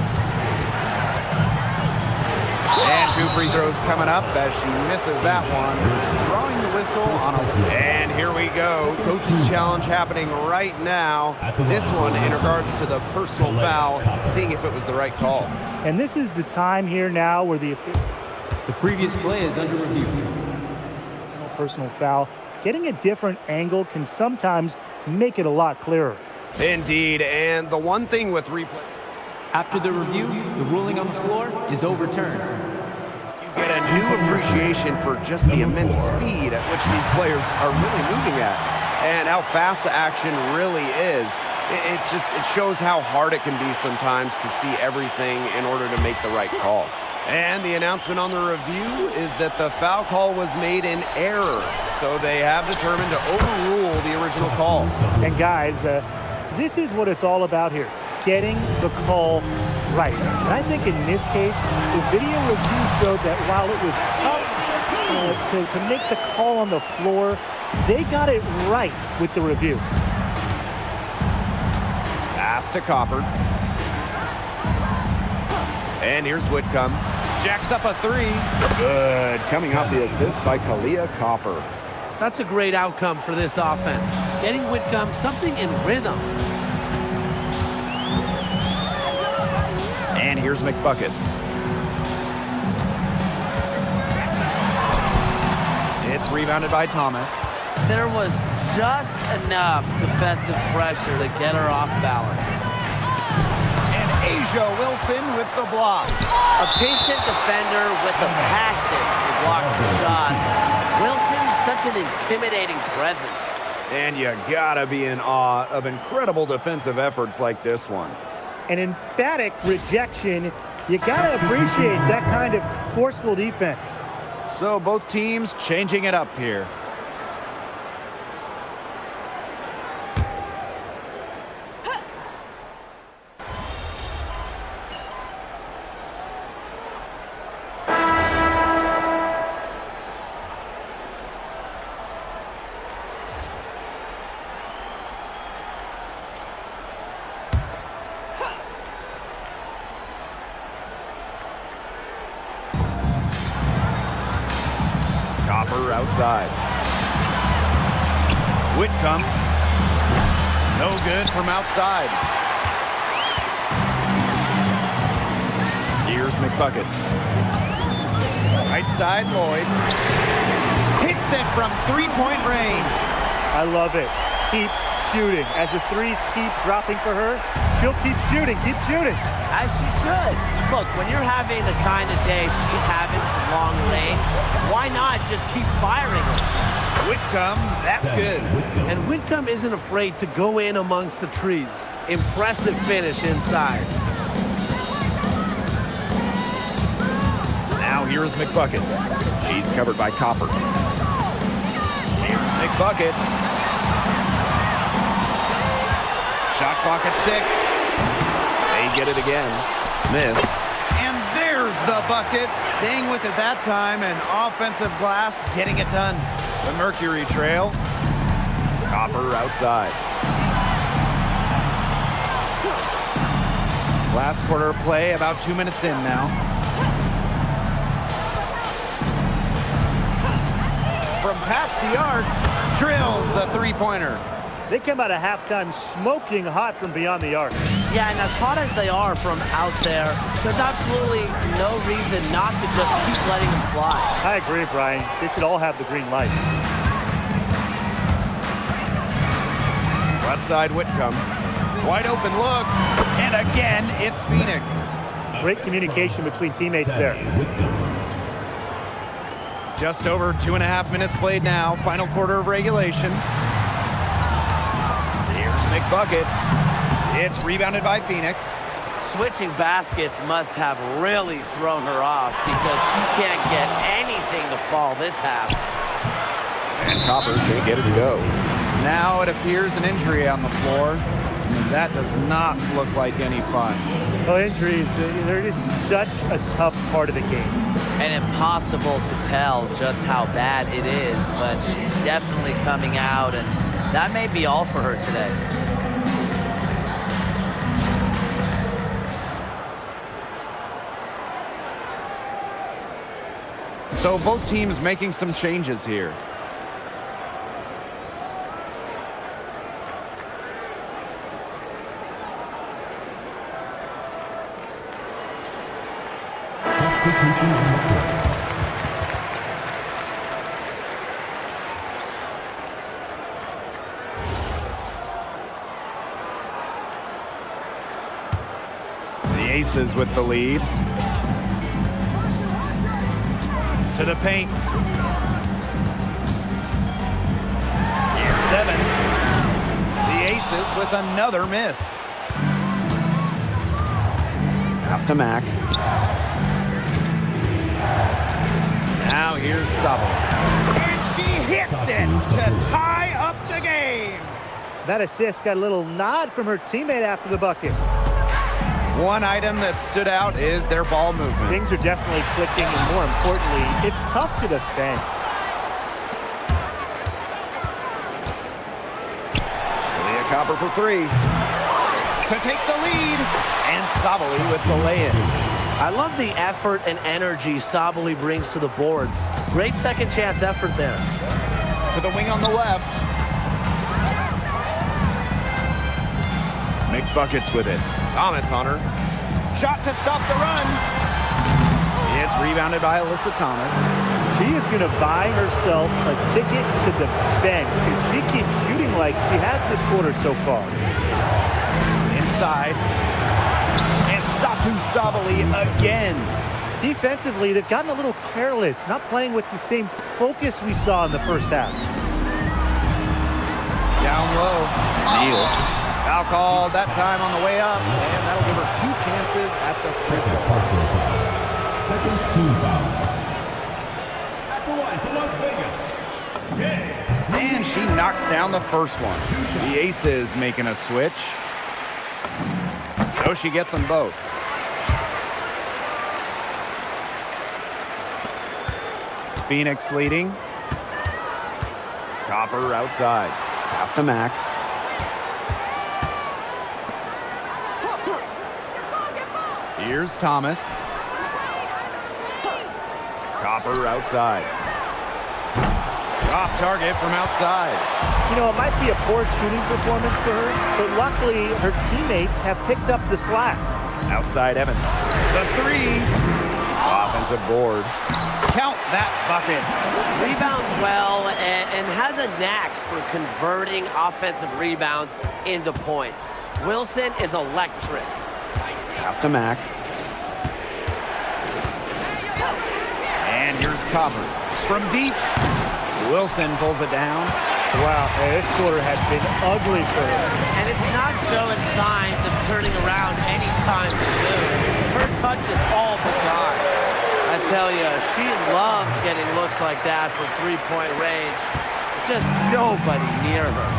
And 2 free throws coming up as she misses that one. Drawing the whistle on a... And here we go. Coach's challenge happening right now. This one in regards to the personal foul, seeing if it was the right call. And this is the time here now where the previous play is under review. Personal foul. Getting a different angle can sometimes make it a lot clearer. Indeed, and the one thing with replay... After the review, the ruling on the floor is overturned. You get a new appreciation for just the immense speed at which these players are really moving at and how fast the action really is. It shows how hard it can be sometimes to see everything in order to make the right call. And the announcement on the review is that the foul call was made in error, so they have determined to overrule the original call. And guys, this is what it's all about here. Getting the call right. And I think in this case, the video review showed that while it was tough to make the call on the floor, they got it right with the review. Pass to Copper. And here's Whitcomb. Jacks up a 3. Good. Coming off the assist by Kalia Copper. That's a great outcome for this offense. Getting Whitcomb something in rhythm. And here's McBuckets. It's rebounded by Thomas. There was just enough defensive pressure to get her off balance. And Asia Wilson with the block. A patient defender with the passion to block the shots. Wilson's such an intimidating presence. And you gotta be in awe of incredible defensive efforts like this one. An emphatic rejection. You gotta appreciate that kind of forceful defense. So both teams changing it up here. Copper outside. Whitcomb. No good from outside. Here's McBuckets. Right side, Lloyd. Hits it from three-point range. I love it. Keep shooting. As the threes keep dropping for her, she'll keep shooting. Keep shooting. As she should. Look, when you're having the kind of day she's having from long range, why not just keep firing it? Whitcomb, that's good. And Whitcomb isn't afraid to go in amongst the trees. Impressive finish inside. Now here's McBuckets. She's covered by Copper. Here's McBuckets. Shot clock at 6. They get it again. Smith. And there's the bucket. Staying with it that time, and offensive glass getting it done. The Mercury trail. Copper outside. Last quarter of play, about 2 minutes in now. From past the arc, drills the three-pointer. They come out of halftime smoking hot from beyond the arc. Yeah, and as hot as they are from out there, there's absolutely no reason not to just keep letting them fly. I agree, Brian. They should all have the green light. Left side Whitcomb. Wide open look, and again, it's Phoenix. Great communication between teammates there. Just over 2.5 minutes played now. Final quarter of regulation. Here's McBuckets. It's rebounded by Phoenix. Switching baskets must have really thrown her off because she can't get anything to fall this half. And Copper can't get it to go. Now it appears an injury on the floor. And that does not look like any fun. Well, injuries, they're just such a tough part of the game. And impossible to tell just how bad it is, but she's definitely coming out, and that may be all for her today. So both teams making some changes here. Substitution on the court. The Aces with the lead. To the paint. Here's Evans. The Aces with another miss. Pass to Mack. Now here's Sabo. And she hits it to tie up the game. That assist got a little nod from her teammate after the bucket. One item that stood out is their ball movement. Things are definitely clicking, and more importantly, it's tough to defend. Leah Copper for three. To take the lead. And Sabali with the lay-in. I love the effort and energy Sabali brings to the boards. Great second chance effort there. To the wing on the left. McBuckets with it. Thomas on her. Shot to stop the run. It's rebounded by Alyssa Thomas. She is going to buy herself a ticket to the bench if she keeps shooting like she has this quarter so far. Inside. And Satu Sabali again. Defensively, they've gotten a little careless, not playing with the same focus we saw in the first half. Down low. Neal. Foul called that time on the way up. And that'll give her 2 chances at the free Second throw. personal foul. Second team foul. At the line for Las Vegas. And she knocks down the first one. The Aces making a switch. So she gets them both. Phoenix leading. Copper outside. Pass to Mack. Here's Thomas. Copper outside. Off target from outside. You know, it might be a poor shooting performance for her, but luckily her teammates have picked up the slack. Outside Evans. The three. Offensive board. Count that bucket. Rebounds well and has a knack for converting offensive rebounds into points. Wilson is electric. Pass to Mack. And here's Copper. From deep, Wilson pulls it down. Wow, this quarter has been ugly for her. And it's not showing signs of turning around anytime soon. Her touch is all but gone. I tell you, she loves getting looks like that from three-point range. Just nobody near her.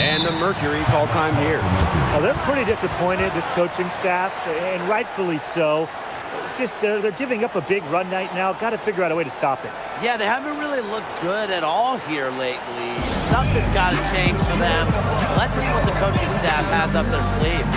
And the Mercury's all-time here. Now, they're pretty disappointed, this coaching staff, and rightfully so. Just they're giving up a big run night now. Got to figure out a way to stop it. Yeah, they haven't really looked good at all here lately. Something's got to change for them. Let's see what the coaching staff has up their sleeve.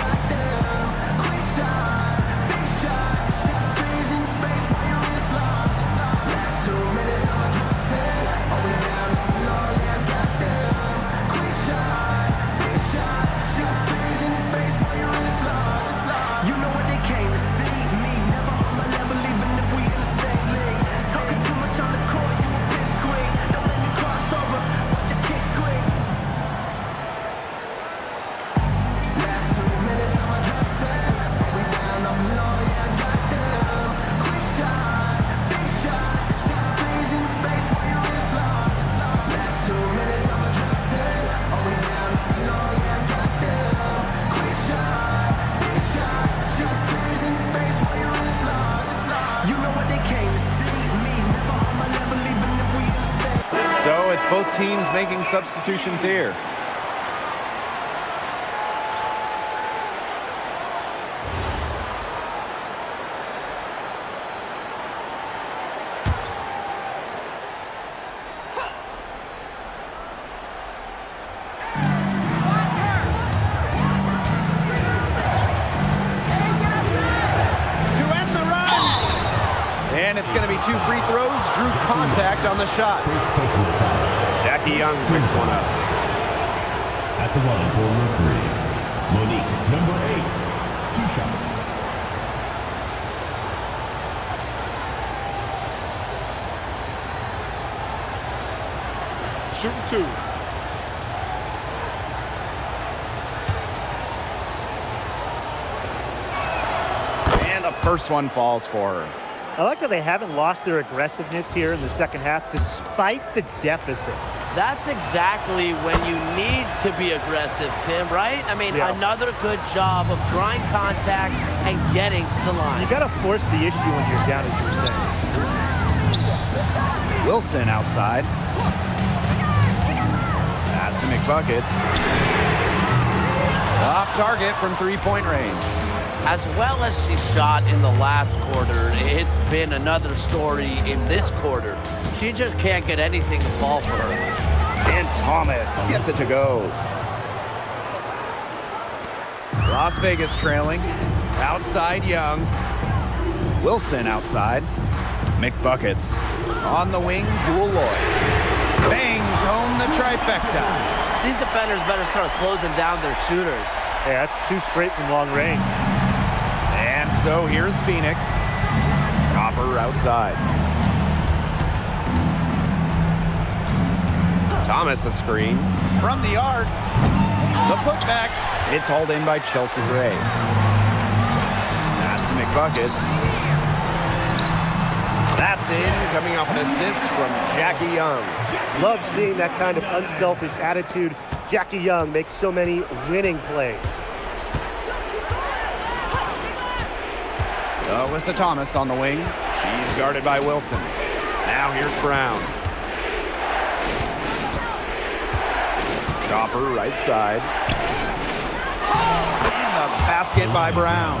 So it's both teams making substitutions here. And it's going to be 2 free throws. Drew contact on the shot. Jackie Young picks one up. At the line for Mercury, Monique, number 8. 2 shots. Shooting 2. And the first one falls for her. I like that they haven't lost their aggressiveness here in the second half despite the deficit. That's exactly when you need to be aggressive, Tim, right? I mean, another good job of drawing contact and getting to the line. You got to force the issue when you're down, as you were saying. Wilson outside. Pass to McBuckets. Off target from three-point range. As well as she shot in the last quarter, it's been another story in this quarter. She just can't get anything to fall for her. And Thomas gets it to go. Las Vegas trailing. Outside Young. Wilson outside. McBuckets. On the wing, Jewel Lloyd. Bangs home the trifecta. These defenders better start closing down their shooters. Yeah, that's 2 straight from long range. And so here's Phoenix. Copper outside. Thomas a screen. From the arc. The putback. It's hauled in by Chelsea Gray. Pass to McBuckets. That's in, coming off an assist from Jackie Young. Love seeing that kind of unselfish attitude. Jackie Young makes so many winning plays. Alyssa Thomas on the wing. She's guarded by Wilson. Now here's Brown. Copper right side. And a basket by Brown.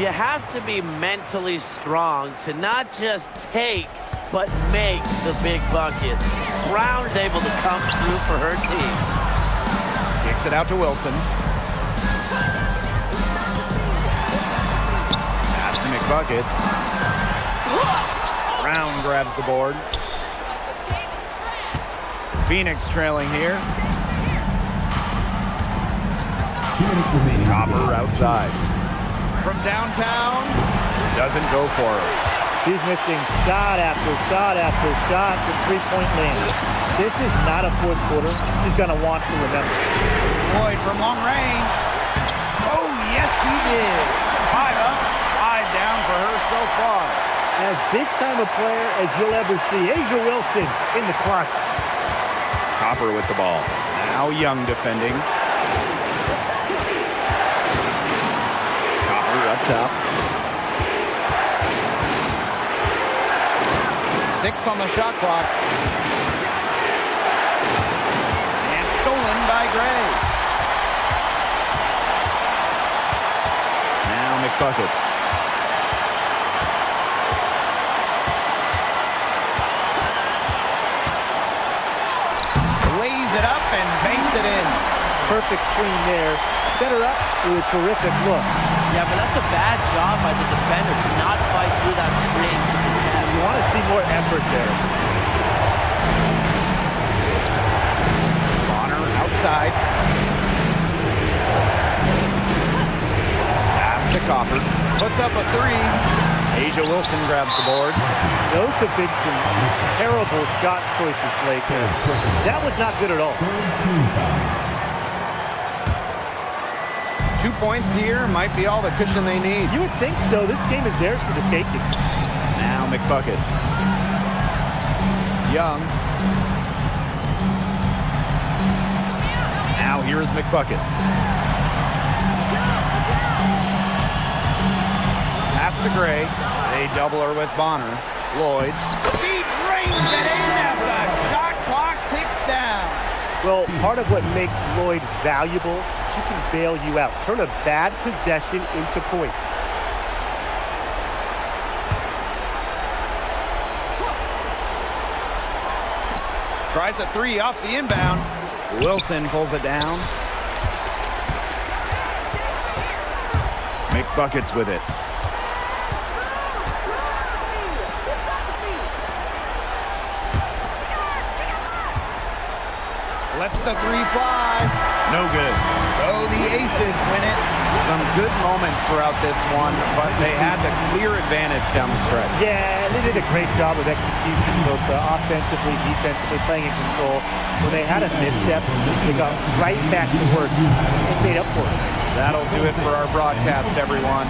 You have to be mentally strong to not just take, but make the big buckets. Brown's able to come through for her team. Kicks it out to Wilson. Pass to McBuckets. Brown grabs the board. Phoenix trailing here. 2 minutes remaining. Copper outside. From downtown, doesn't go for it. She's missing shot after shot after shot from three-point land. This is not a fourth quarter she's going to want to remember. Lloyd from long range. Oh, yes, she did. 5 up, 5 down for her so far. As big-time a player as you'll ever see. Asia Wilson in the clock. Copper with the ball. Now Young defending. Copper up top. 6 on the shot clock. And stolen by Gray. Now McBuckets. Lays it up and banks it in. Perfect screen there. Set her up with a terrific look. Yeah, but that's a bad job by the defender to not fight through that screen to contest. You want to see more effort there. Bonner outside. Pass to Copper. Puts up a 3. Asia Wilson grabs the board. Those have been some terrible shot choices, Blake. That was not good at all. 2 foul. 2 points here might be all the cushion they need. You would think so. This game is theirs for the taking. Now McBuckets. Young. Now here's McBuckets. Pass to Gray. They double her with Bonner. Lloyd. He brings it in as the shot clock ticks down. Well, part of what makes Lloyd valuable, she can bail you out. Turn a bad possession into points. Tries a 3 off the inbound. Wilson pulls it down. McBuckets with it. Lets the 3 fly. No good. So the Aces win it. Some good moments throughout this one, but they had the clear advantage down the stretch. Yeah, and they did a great job of execution, both offensively, defensively, playing in control. When they had a misstep, they got right back to work and made up for it. That'll do it for our broadcast, everyone.